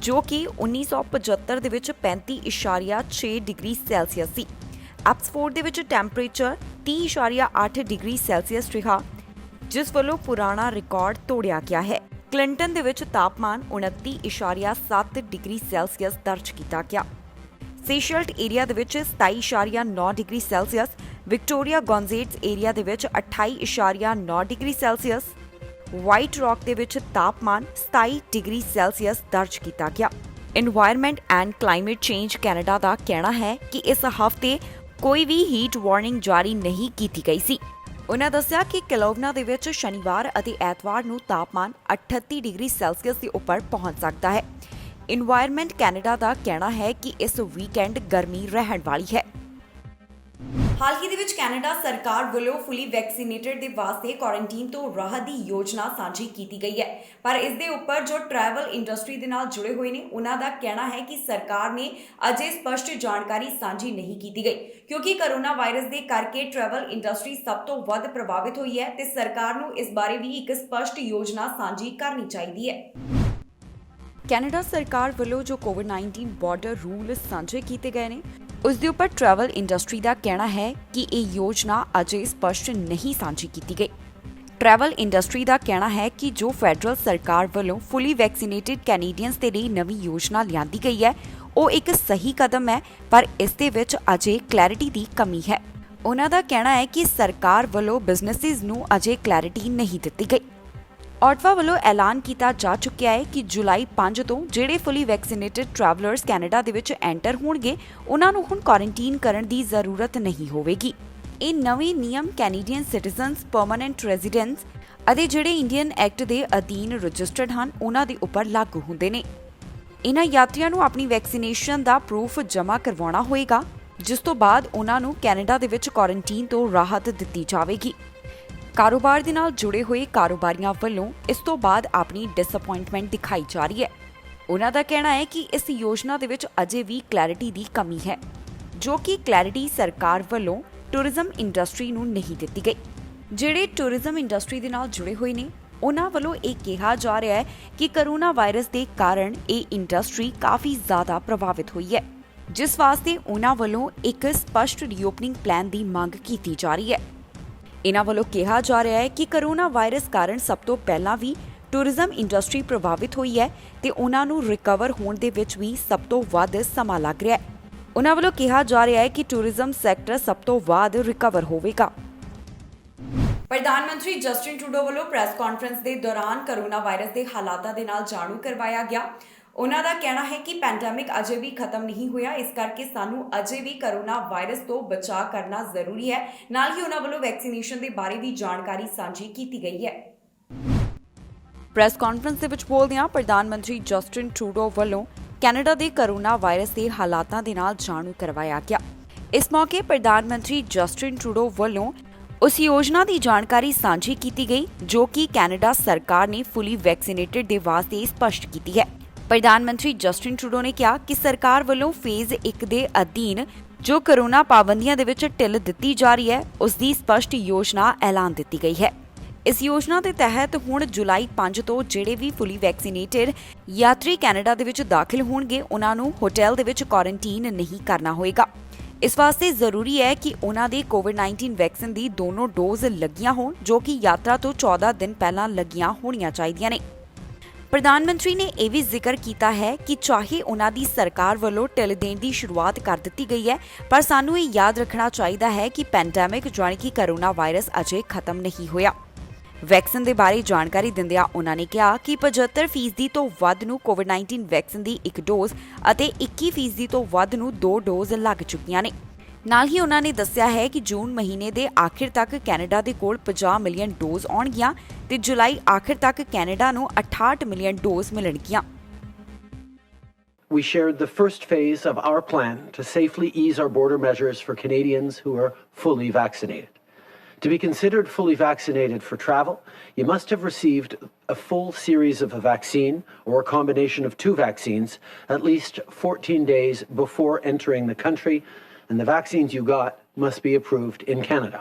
ਜੋ ਕਿ 1975 ਦੇ ਵਿੱਚ 35.6 ਡਿਗਰੀ ਸੈਲਸੀਅਸ ਸੀ। ਐਪਸਫੋਰਡ ਦੇ ਵਿੱਚ ਟੈਂਪਰੇਚਰ 30.8 ਡਿਗਰੀ ਸੈਲਸੀਅਸ ਰਿਹਾ, ਜਿਸ ਵੱਲੋਂ ਪੁਰਾਣਾ ਰਿਕਾਰਡ ਤੋੜਿਆ ਗਿਆ ਹੈ। ਕਲਿੰਟਨ ਦੇ ਵਿੱਚ ਤਾਪਮਾਨ 29.7 ਡਿਗਰੀ ਸੈਲਸੀਅਸ ਦਰਜ ਕੀਤਾ ਗਿਆ। ਸੇਸ਼ਲਟ ਏਰੀਆ ਦੇ ਵਿੱਚ 27.9 ਡਿਗਰੀ ਸੈਲਸੀਅਸ, ਵਿਕਟੋਰੀਆ ਗੌਨਜ਼ੇਟਸ ਏਰੀਆ ਦੇ ਵਿੱਚ 28.9 ਡਿਗਰੀ ਸੈਲਸੀਅਸ, ਵਾਈਟ ਰੌਕ ਦੇ ਵਿੱਚ ਤਾਪਮਾਨ 27 ਡਿਗਰੀ ਸੈਲਸੀਅਸ ਦਰਜ ਕੀਤਾ ਗਿਆ। Environment and climate change Canada ਦਾ ਕਹਿਣਾ ਹੈ ਕਿ ਇਸ ਹਫ਼ਤੇ ਕੋਈ ਵੀ ਹੀਟ ਵਾਰਨਿੰਗ ਜਾਰੀ ਨਹੀਂ ਕੀਤੀ ਗਈ ਸੀ। ਉਹਨਾਂ ਦੱਸਿਆ ਕਿ ਕੈਲੋਵਨਾ ਦੇ ਵਿੱਚ ਸ਼ਨੀਵਾਰ ਅਤੇ ਐਤਵਾਰ ਨੂੰ ਤਾਪਮਾਨ 38 ਡਿਗਰੀ ਸੈਲਸੀਅਸ ਦੇ ਉੱਪਰ ਪਹੁੰਚ ਸਕਦਾ ਹੈ। এনवायरमेंट ਕੈਨੇਡਾ ਦਾ ਕਹਿਣਾ ਹੈ ਕਿ ਇਸ ਵੀਕਐਂਡ ਗਰਮੀ ਰਹਿਣ ਵਾਲੀ ਹੈ। ਹਾਲ ਹੀ ਦੇ ਵਿੱਚ ਕੈਨੇਡਾ ਸਰਕਾਰ ਵੱਲੋਂ ਫੁੱਲੀ ਵੈਕਸੀਨੇਟਡ ਦੇ ਵਾਸਤੇ ਕੁਆਰੰਟਾਈਨ ਤੋਂ ਰਾਹਤ ਦੀ ਯੋਜਨਾ ਸਾਂਝੀ ਕੀਤੀ ਗਈ ਹੈ, ਪਰ ਇਸ ਦੇ ਉੱਪਰ ਜੋ ਟਰੈਵਲ ਇੰਡਸਟਰੀ ਦੇ ਨਾਲ ਜੁੜੇ ਹੋਏ ਨੇ ਉਹਨਾਂ ਦਾ ਕਹਿਣਾ ਹੈ ਕਿ ਸਰਕਾਰ ਨੇ ਅਜੇ ਸਪਸ਼ਟ ਜਾਣਕਾਰੀ ਸਾਂਝੀ ਨਹੀਂ ਕੀਤੀ ਗਈ, ਕਿਉਂਕਿ ਕੋਰੋਨਾ ਵਾਇਰਸ ਦੇ ਕਰਕੇ ਟਰੈਵਲ ਇੰਡਸਟਰੀ ਸਭ ਤੋਂ ਵੱਧ ਪ੍ਰਭਾਵਿਤ ਹੋਈ ਹੈ ਤੇ ਸਰਕਾਰ ਨੂੰ ਇਸ ਬਾਰੇ ਵੀ ਇੱਕ ਸਪਸ਼ਟ ਯੋਜਨਾ ਸਾਂਝੀ ਕਰਨੀ ਚਾਹੀਦੀ ਹੈ। ਕੈਨੇਡਾ ਸਰਕਾਰ ਵੱਲੋਂ ਜੋ ਕੋਵਿਡ-19 ਬਾਰਡਰ ਰੂਲ ਸਾਂਝੇ ਕੀਤੇ ਗਏ ਨੇ, ਉਸ ਦੇ ਉੱਪਰ ਟਰੈਵਲ ਇੰਡਸਟਰੀ ਦਾ ਕਹਿਣਾ ਹੈ ਕਿ ਇਹ ਯੋਜਨਾ ਅਜੇ ਸਪਸ਼ਟ ਨਹੀਂ ਸਾਂਝੀ ਕੀਤੀ ਗਈ। ਟਰੈਵਲ ਇੰਡਸਟਰੀ ਦਾ ਕਹਿਣਾ ਹੈ ਕਿ ਜੋ ਫੈਡਰਲ ਸਰਕਾਰ ਵੱਲੋਂ ਫੁੱਲੀ ਵੈਕਸੀਨੇਟਡ ਕੈਨੇਡੀਅਨਸ ਦੇ ਲਈ ਨਵੀਂ ਯੋਜਨਾ ਲਿਆਂਦੀ ਗਈ ਹੈ, ਉਹ ਇੱਕ ਸਹੀ ਕਦਮ ਹੈ, ਪਰ ਇਸ ਦੇ ਵਿੱਚ ਅਜੇ ਕਲੈਰਿਟੀ ਦੀ ਕਮੀ ਹੈ। ਉਹਨਾਂ ਦਾ ਕਹਿਣਾ ਹੈ ਕਿ ਸਰਕਾਰ ਵੱਲੋਂ ਬਿਜ਼ਨੈਸਿਸ ਨੂੰ ਅਜੇ ਕਲੈਰਿਟੀ ਨਹੀਂ ਦਿੱਤੀ ਗਈ। ਔਟਵਾ ਵੱਲੋਂ ਐਲਾਨ ਕੀਤਾ ਜਾ ਚੁੱਕਿਆ ਹੈ ਕਿ ਜੁਲਾਈ 5 ਤੋਂ ਜਿਹੜੇ ਫੁੱਲੀ ਵੈਕਸੀਨੇਟਡ ਟਰੈਵਲਰਸ ਕੈਨੇਡਾ ਦੇ ਵਿੱਚ ਐਂਟਰ ਹੋਣਗੇ, ਉਹਨਾਂ ਨੂੰ ਹੁਣ ਕੁਆਰੰਟਾਈਨ ਕਰਨ ਦੀ ਜ਼ਰੂਰਤ ਨਹੀਂ ਹੋਵੇਗੀ। ਇਹ ਨਵੇਂ ਨਿਯਮ ਕੈਨੇਡੀਅਨ ਸਿਟੀਜ਼ਨਸ, ਪਰਮਾਨੈਂਟ ਰੈਜ਼ੀਡੈਂਟਸ ਅਤੇ ਜਿਹੜੇ ਇੰਡੀਅਨ ਐਕਟ ਦੇ ਅਧੀਨ ਰਜਿਸਟਰਡ ਹਨ, ਉਹਨਾਂ ਦੇ ਉੱਪਰ ਲਾਗੂ ਹੁੰਦੇ ਨੇ। ਇਹਨਾਂ ਯਾਤਰੀਆਂ ਨੂੰ ਆਪਣੀ ਵੈਕਸੀਨੇਸ਼ਨ ਦਾ ਪ੍ਰੂਫ ਜਮ੍ਹਾਂ ਕਰਵਾਉਣਾ ਹੋਏਗਾ, ਜਿਸ ਤੋਂ ਬਾਅਦ ਉਹਨਾਂ ਨੂੰ ਕੈਨੇਡਾ ਦੇ ਵਿੱਚ ਕੁਆਰੰਟਾਈਨ ਤੋਂ ਰਾਹਤ ਦਿੱਤੀ ਜਾਵੇਗੀ। ਕਾਰੋਬਾਰ ਦੇ ਨਾਲ ਜੁੜੇ ਹੋਏ ਕਾਰੋਬਾਰੀਆਂ ਵੱਲੋਂ ਇਸ ਤੋਂ ਬਾਅਦ ਆਪਣੀ ਡਿਸਅਪਾਇੰਟਮੈਂਟ ਦਿਖਾਈ ਜਾ ਰਹੀ ਹੈ। ਉਹਨਾਂ ਦਾ ਕਹਿਣਾ ਹੈ ਕਿ ਇਸ ਯੋਜਨਾ ਦੇ ਵਿੱਚ ਅਜੇ ਵੀ ਕਲੈਰਿਟੀ ਦੀ ਕਮੀ ਹੈ, ਜੋ ਕਿ ਕਲੈਰਿਟੀ ਸਰਕਾਰ ਵੱਲੋਂ ਟੂਰਿਜ਼ਮ ਇੰਡਸਟਰੀ ਨੂੰ ਨਹੀਂ ਦਿੱਤੀ ਗਈ। ਜਿਹੜੇ ਟੂਰਿਜ਼ਮ ਇੰਡਸਟਰੀ ਦੇ ਨਾਲ ਜੁੜੇ ਹੋਏ ਨੇ, ਉਹਨਾਂ ਵੱਲੋਂ ਇਹ ਕਿਹਾ ਜਾ ਰਿਹਾ ਹੈ ਕਿ ਕੋਰੋਨਾ ਵਾਇਰਸ ਦੇ ਕਾਰਨ ਇਹ ਇੰਡਸਟਰੀ ਕਾਫੀ ਜ਼ਿਆਦਾ ਪ੍ਰਭਾਵਿਤ ਹੋਈ ਹੈ, ਜਿਸ ਵਾਸਤੇ ਉਹਨਾਂ ਵੱਲੋਂ ਇੱਕ ਸਪਸ਼ਟ ਰੀਓਪਨਿੰਗ ਪਲਾਨ ਦੀ ਮੰਗ ਕੀਤੀ ਜਾ ਰਹੀ ਹੈ। ਇਹਨਾਂ ਵੱਲੋਂ ਕਿਹਾ ਜਾ ਰਿਹਾ ਹੈ ਕਿ ਕੋਰੋਨਾ ਵਾਇਰਸ ਕਾਰਨ ਸਭ ਤੋਂ ਪਹਿਲਾਂ ਵੀ ਟੂਰਿਜ਼ਮ ਇੰਡਸਟਰੀ ਪ੍ਰਭਾਵਿਤ ਹੋਈ ਹੈ ਤੇ ਉਹਨਾਂ ਨੂੰ ਰਿਕਵਰ ਹੋਣ ਦੇ ਵਿੱਚ ਵੀ ਸਭ ਤੋਂ ਵੱਧ ਸਮਾਂ ਲੱਗ ਰਿਹਾ ਹੈ। ਉਹਨਾਂ ਵੱਲੋਂ ਕਿਹਾ ਜਾ ਰਿਹਾ ਹੈ ਕਿ ਟੂਰਿਜ਼ਮ ਸੈਕਟਰ ਸਭ ਤੋਂ ਵੱਧ ਰਿਕਵਰ ਹੋਵੇਗਾ। ਪ੍ਰਧਾਨ ਮੰਤਰੀ ਜਸਟਿਨ ਟਰੂਡੋ ਵੱਲੋਂ ਪ੍ਰੈਸ ਕਾਨਫਰੰਸ ਦੇ ਦੌਰਾਨ ਕਰੋਨਾ ਵਾਇਰਸ ਦੇ ਹਾਲਾਤਾਂ ਦੇ ਨਾਲ ਜਾਣੂ ਕਰਵਾਇਆ ਗਿਆ। ਉਹਨਾਂ ਦਾ ਕਹਿਣਾ ਹੈ ਕਿ ਪੈਂਡੇਮਿਕ ਅਜੇ ਵੀ ਖਤਮ ਨਹੀਂ ਹੋਇਆ, ਇਸ ਕਰਕੇ ਸਾਨੂੰ ਅਜੇ ਵੀ ਕਰੋਨਾ ਵਾਇਰਸ ਤੋਂ ਬਚਾਅ ਕਰਨਾ ਜ਼ਰੂਰੀ ਹੈ। ਨਾਲ ਹੀ ਉਹਨਾਂ ਵੱਲੋਂ ਵੈਕਸੀਨੇਸ਼ਨ ਦੇ ਬਾਰੇ ਵੀ ਜਾਣਕਾਰੀ ਸਾਂਝੀ ਕੀਤੀ ਗਈ ਹੈ। ਪ੍ਰੈਸ ਕਾਨਫਰੰਸ ਦੇ ਵਿੱਚ ਬੋਲਦਿਆਂ ਪ੍ਰਧਾਨ ਮੰਤਰੀ ਜਸਟਿਨ ਟਰੂਡੋ ਵੱਲੋਂ ਕੈਨੇਡਾ ਦੇ ਕਰੋਨਾ ਵਾਇਰਸ ਦੇ ਹਾਲਾਤਾਂ ਦੇ ਨਾਲ ਜਾਣੂ ਕਰਵਾਇਆ ਗਿਆ। ਇਸ ਮੌਕੇ ਪ੍ਰਧਾਨ ਮੰਤਰੀ ਜਸਟਿਨ ਟਰੂਡੋ ਵੱਲੋਂ ਉਸ ਯੋਜਨਾ ਦੀ ਜਾਣਕਾਰੀ ਸਾਂਝੀ ਕੀਤੀ ਗਈ ਜੋ ਕਿ ਕੈਨੇਡਾ ਸਰਕਾਰ ਨੇ ਫੁੱਲੀ ਵੈਕਸੀਨੇਟਡ ਦੇ ਵਾਸਤੇ ਸਪਸ਼ਟ ਕੀਤੀ ਹੈ। ਪ੍ਰਧਾਨ ਮੰਤਰੀ ਜਸਟਿਨ ਟਰੂਡੋ ਨੇ ਕਿਹਾ ਕਿ ਸਰਕਾਰ ਵੱਲੋਂ ਫੇਜ਼ 1 ਦੇ ਅਧੀਨ ਜੋ ਕਰੋਨਾ ਪਾਬੰਦੀਆਂ ਦੇ ਵਿੱਚ ਢਿੱਲ ਦਿੱਤੀ ਜਾ ਰਹੀ ਹੈ ਉਸ ਦੀ ਸਪਸ਼ਟ ਯੋਜਨਾ ਐਲਾਨ ਦਿੱਤੀ ਗਈ ਹੈ। ਇਸ ਯੋਜਨਾ ਦੇ ਤਹਿਤ ਹੁਣ ਜੁਲਾਈ 5 ਤੋਂ ਜਿਹੜੇ ਵੀ ਫੁੱਲੀ ਵੈਕਸੀਨੇਟਡ ਯਾਤਰੀ ਕੈਨੇਡਾ ਦੇ ਵਿੱਚ ਦਾਖਲ ਹੋਣਗੇ ਉਹਨਾਂ ਨੂੰ ਹੋਟਲ ਦੇ ਵਿੱਚ ਕੁਆਰੰਟਾਈਨ ਨਹੀਂ ਕਰਨਾ ਹੋਏਗਾ। ਇਸ ਵਾਸਤੇ ਜ਼ਰੂਰੀ ਹੈ ਕਿ ਉਹਨਾਂ ਦੇ ਕੋਵਿਡ-19 ਵੈਕਸੀਨ ਦੀ ਦੋਨੋਂ ਡੋਜ਼ ਲੱਗੀਆਂ ਹੋਣ ਜੋ ਕਿ ਯਾਤਰਾ ਤੋਂ 14 ਦਿਨ ਪਹਿਲਾਂ ਲੱਗੀਆਂ ਹੋਣੀਆਂ ਚਾਹੀਦੀਆਂ ਨੇ। ਪ੍ਰਧਾਨ ਮੰਤਰੀ ਨੇ ਇਹ ਵੀ ਜ਼ਿਕਰ ਕੀਤਾ ਹੈ ਕਿ ਚਾਹੇ ਉਹਨਾਂ ਦੀ ਸਰਕਾਰ ਵੱਲੋਂ ਢਿੱਲ ਦੇਣ ਦੀ ਸ਼ੁਰੂਆਤ ਕਰ ਦਿੱਤੀ ਗਈ ਹੈ, ਪਰ ਸਾਨੂੰ ਇਹ ਯਾਦ ਰੱਖਣਾ ਚਾਹੀਦਾ ਹੈ ਕਿ ਪੈਂਡੇਮਿਕ ਜਾਣੀ ਕਿ ਕਰੋਨਾ ਵਾਇਰਸ ਅਜੇ ਖਤਮ ਨਹੀਂ ਹੋਇਆ। ਵੈਕਸੀਨ ਦੇ ਬਾਰੇ ਜਾਣਕਾਰੀ ਦਿੰਦਿਆਂ ਉਹਨਾਂ ਨੇ ਕਿਹਾ ਕਿ 75% ਤੋਂ ਵੱਧ ਨੂੰ ਕੋਵਿਡ-19 ਵੈਕਸੀਨ ਦੀ 1 ਡੋਜ਼ ਅਤੇ 21% ਤੋਂ ਵੱਧ ਨੂੰ 2 ਡੋਜ਼ ਲੱਗ ਚੁੱਕੀਆਂ ਨੇ। ਨਾਲ ਹੀ ਉਹਨਾਂ ਨੇ ਦੱਸਿਆ ਹੈ ਕਿ ਜੂਨ ਮਹੀਨੇ ਦੇ ਆਖਿਰ ਤੱਕ ਕੈਨੇਡਾ ਦੇ ਕੋਲ 50 ਮਿਲੀਅਨ ਡੋਜ਼ ਆਉਣਗੀਆਂ ਤੇ ਜੁਲਾਈ ਆਖਿਰ ਤੱਕ ਕੈਨੇਡਾ ਨੂੰ 68 ਮਿਲੀਅਨ ਡੋਜ਼ ਮਿਲਣਗੀਆਂ। We shared the first phase of our plan to safely ease our border measures for Canadians who are fully vaccinated. To be considered fully vaccinated for travel, you must have received a full series of a vaccine or a combination of 2 vaccines at least 14 days before entering the country, and the vaccines you got must be approved in Canada.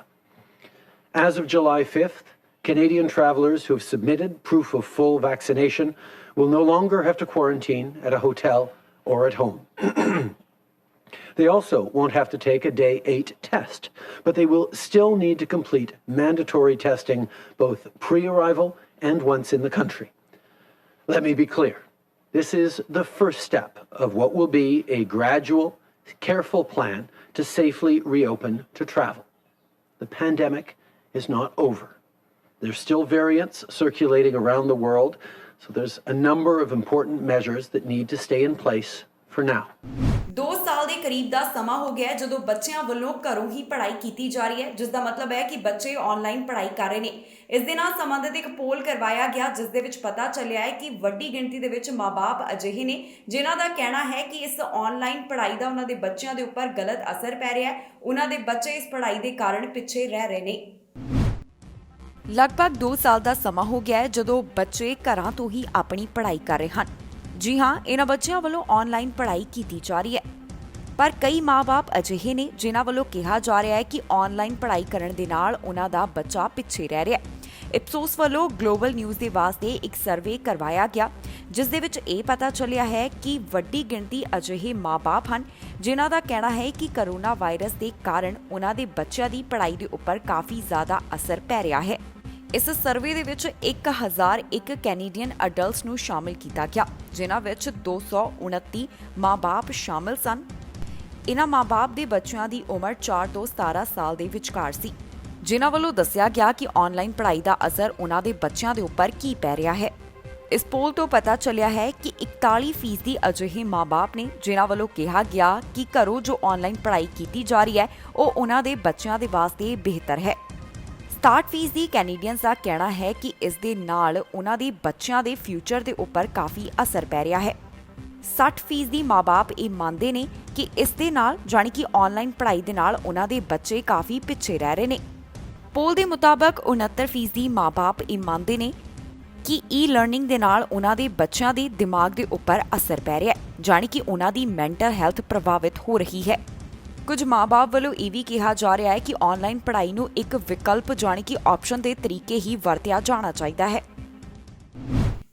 As of July 5th, Canadian travellers who have submitted proof of full vaccination will no longer have to quarantine at a hotel or at home. They also won't have to take a day 8 test, but they will still need to complete mandatory testing both pre-arrival and once in the country. Let me be clear. This is the first step of what will be a gradual, careful plan to safely reopen to travel. The pandemic is not over. There's still variants circulating around the world, so there's a number of important measures that need to stay in place for now. 2 ਸਾਲ ਦੇ ਕਰੀਬ ਦਾ ਸਮਾਂ ਹੋ ਗਿਆ ਜਦੋਂ ਬੱਚਿਆਂ ਵੱਲੋਂ ਘਰੋਂ ਹੀ ਪੜ੍ਹਾਈ ਕੀਤੀ ਜਾ ਰਹੀ ਹੈ, ਜਿਸ ਦਾ ਮਤਲਬ ਹੈ ਕਿ ਬੱਚੇ ਆਨਲਾਈਨ ਪੜ੍ਹਾਈ ਕਰ ਰਹੇ ਨੇ। ਇਸ ਦੇ ਨਾਲ ਸੰਬੰਧਿਤ ਇੱਕ ਪੋਲ ਕਰਵਾਇਆ ਗਿਆ ਜਿਸ ਦੇ ਵਿੱਚ ਪਤਾ ਚੱਲਿਆ ਹੈ ਕਿ ਵੱਡੀ ਗਿਣਤੀ ਦੇ ਵਿੱਚ ਮਾਂ-ਬਾਪ ਅਜਿਹੇ ਨੇ ਜਿਨ੍ਹਾਂ ਦਾ ਕਹਿਣਾ ਹੈ ਕਿ ਇਸ ਆਨਲਾਈਨ ਪੜ੍ਹਾਈ ਦਾ ਉਹਨਾਂ ਦੇ ਬੱਚਿਆਂ ਦੇ ਉੱਪਰ ਗਲਤ ਅਸਰ ਪੈ ਰਿਹਾ ਹੈ। ਉਹਨਾਂ ਦੇ ਬੱਚੇ ਇਸ ਪੜ੍ਹਾਈ ਦੇ ਕਾਰਨ ਪਿੱਛੇ ਰਹਿ ਰਹੇ ਨੇ। ਲਗਭਗ 2 ਸਾਲ ਦਾ ਸਮਾਂ ਹੋ ਗਿਆ ਹੈ ਜਦੋਂ ਬੱਚੇ ਘਰਾਂ ਤੋਂ ਹੀ ਆਪਣੀ ਪੜ੍ਹਾਈ ਕਰ ਰਹੇ ਹਨ। ਜੀ ਹਾਂ, ਇਹਨਾਂ ਬੱਚਿਆਂ ਵੱਲੋਂ ਆਨਲਾਈਨ ਪੜ੍ਹਾਈ ਕੀਤੀ ਜਾ ਰਹੀ ਹੈ, ਪਰ ਕਈ ਮਾਂ-ਬਾਪ ਅਜਿਹੇ ਨੇ ਜਿਨ੍ਹਾਂ ਵੱਲੋਂ ਕਿਹਾ ਜਾ ਰਿਹਾ ਹੈ ਕਿ ਆਨਲਾਈਨ ਪੜ੍ਹਾਈ ਕਰਨ ਦੇ ਨਾਲ ਉਹਨਾਂ ਦਾ ਬੱਚਾ ਪਿੱਛੇ ਰਹਿ ਰਿਹਾ ਹੈ। ਇਪਸੋਸ ਵੱਲੋਂ ਗਲੋਬਲ ਨਿਊਜ਼ ਦੇ ਵਾਸਤੇ ਇੱਕ ਸਰਵੇ ਕਰਵਾਇਆ ਗਿਆ ਜਿਸ ਦੇ ਵਿੱਚ ਇਹ ਪਤਾ ਚੱਲਿਆ ਹੈ ਕਿ ਵੱਡੀ ਗਿਣਤੀ ਅਜਿਹੇ ਮਾਂ-ਬਾਪ ਹਨ ਜਿਨ੍ਹਾਂ ਦਾ ਕਹਿਣਾ ਹੈ ਕਿ ਕਰੋਨਾ ਵਾਇਰਸ ਦੇ ਕਾਰਨ ਉਹਨਾਂ ਦੇ ਬੱਚਿਆਂ ਦੀ ਪੜ੍ਹਾਈ ਦੇ ਉੱਪਰ ਕਾਫੀ ਜ਼ਿਆਦਾ ਅਸਰ ਪੈ ਰਿਹਾ ਹੈ। ਇਸ ਸਰਵੇ ਦੇ ਵਿੱਚ 1001 ਕੈਨੇਡੀਅਨ ਅਡਲਟਸ ਨੂੰ ਸ਼ਾਮਿਲ ਕੀਤਾ ਗਿਆ ਜਿਨ੍ਹਾਂ ਵਿੱਚ 229 ਮਾਂ-ਬਾਪ ਸ਼ਾਮਿਲ ਸਨ। ਇਹਨਾਂ ਮਾਂ-ਬਾਪ ਦੇ ਬੱਚਿਆਂ ਦੀ ਉਮਰ 4 ਤੋਂ 17 ਸਾਲ ਦੇ ਵਿਚਕਾਰ ਸੀ, ਜਿਨ੍ਹਾਂ ਵੱਲੋਂ ਦੱਸਿਆ ਗਿਆ ਕਿ ਆਨਲਾਈਨ ਪੜ੍ਹਾਈ ਦਾ ਅਸਰ ਉਹਨਾਂ ਦੇ ਬੱਚਿਆਂ ਦੇ ਉੱਪਰ ਕੀ ਪੈ ਰਿਹਾ ਹੈ। ਇਸ ਪੋਲ ਤੋਂ ਪਤਾ ਚੱਲਿਆ ਹੈ ਕਿ 41% ਅਜਿਹੇ ਮਾਂ-ਬਾਪ ਨੇ ਜਿਨ੍ਹਾਂ ਵੱਲੋਂ ਕਿਹਾ ਗਿਆ ਕਿ ਘਰੋਂ ਜੋ ਆਨਲਾਈਨ ਪੜ੍ਹਾਈ ਕੀਤੀ ਜਾ ਰਹੀ ਹੈ ਉਹ ਉਹਨਾਂ ਦੇ ਬੱਚਿਆਂ ਦੇ ਵਾਸਤੇ ਬਿਹਤਰ ਹੈ। 67% ਕੈਨੇਡੀਅਨਸ ਦਾ ਕਹਿਣਾ ਹੈ ਕਿ ਇਸ ਦੇ ਨਾਲ ਉਹਨਾਂ ਦੇ ਬੱਚਿਆਂ ਦੇ ਫਿਊਚਰ ਦੇ ਉੱਪਰ ਕਾਫੀ ਅਸਰ ਪੈ ਰਿਹਾ ਹੈ। 60% ਮਾਂ-ਬਾਪ ਇਹ ਮੰਨਦੇ ਨੇ ਕਿ ਇਸ ਦੇ ਨਾਲ ਜਾਣੀ ਕਿ ਆਨਲਾਈਨ ਪੜ੍ਹਾਈ ਦੇ ਨਾਲ ਉਹਨਾਂ ਦੇ ਬੱਚੇ ਕਾਫੀ ਪਿੱਛੇ ਰਹਿ ਰਹੇ ਨੇ। ਪੋਲ ਦੇ ਮੁਤਾਬਕ 69% ਮਾਂ-ਬਾਪ ਇਹ ਮੰਨਦੇ ਨੇ ਕਿ ਈ-ਲਰਨਿੰਗ ਦੇ ਨਾਲ ਉਹਨਾਂ ਦੇ ਬੱਚਿਆਂ ਦੇ ਦਿਮਾਗ ਦੇ ਉੱਪਰ ਅਸਰ ਪੈ ਰਿਹਾ ਹੈ, ਜਾਣੀ ਕਿ ਉਹਨਾਂ ਦੀ ਮੈਂਟਲ ਹੈਲਥ ਪ੍ਰਭਾਵਿਤ ਹੋ ਰਹੀ ਹੈ। ਕੁਝ ਮਾਂ-ਬਾਪ ਵੱਲੋਂ ਇਹ ਵੀ ਕਿਹਾ ਜਾ ਰਿਹਾ ਹੈ ਕਿ ਆਨਲਾਈਨ ਪੜ੍ਹਾਈ ਨੂੰ ਇੱਕ ਵਿਕਲਪ ਜਾਣੀ ਕਿ ਆਪਸ਼ਨ ਦੇ ਤਰੀਕੇ ਹੀ ਵਰਤਿਆ ਜਾਣਾ ਚਾਹੀਦਾ ਹੈ।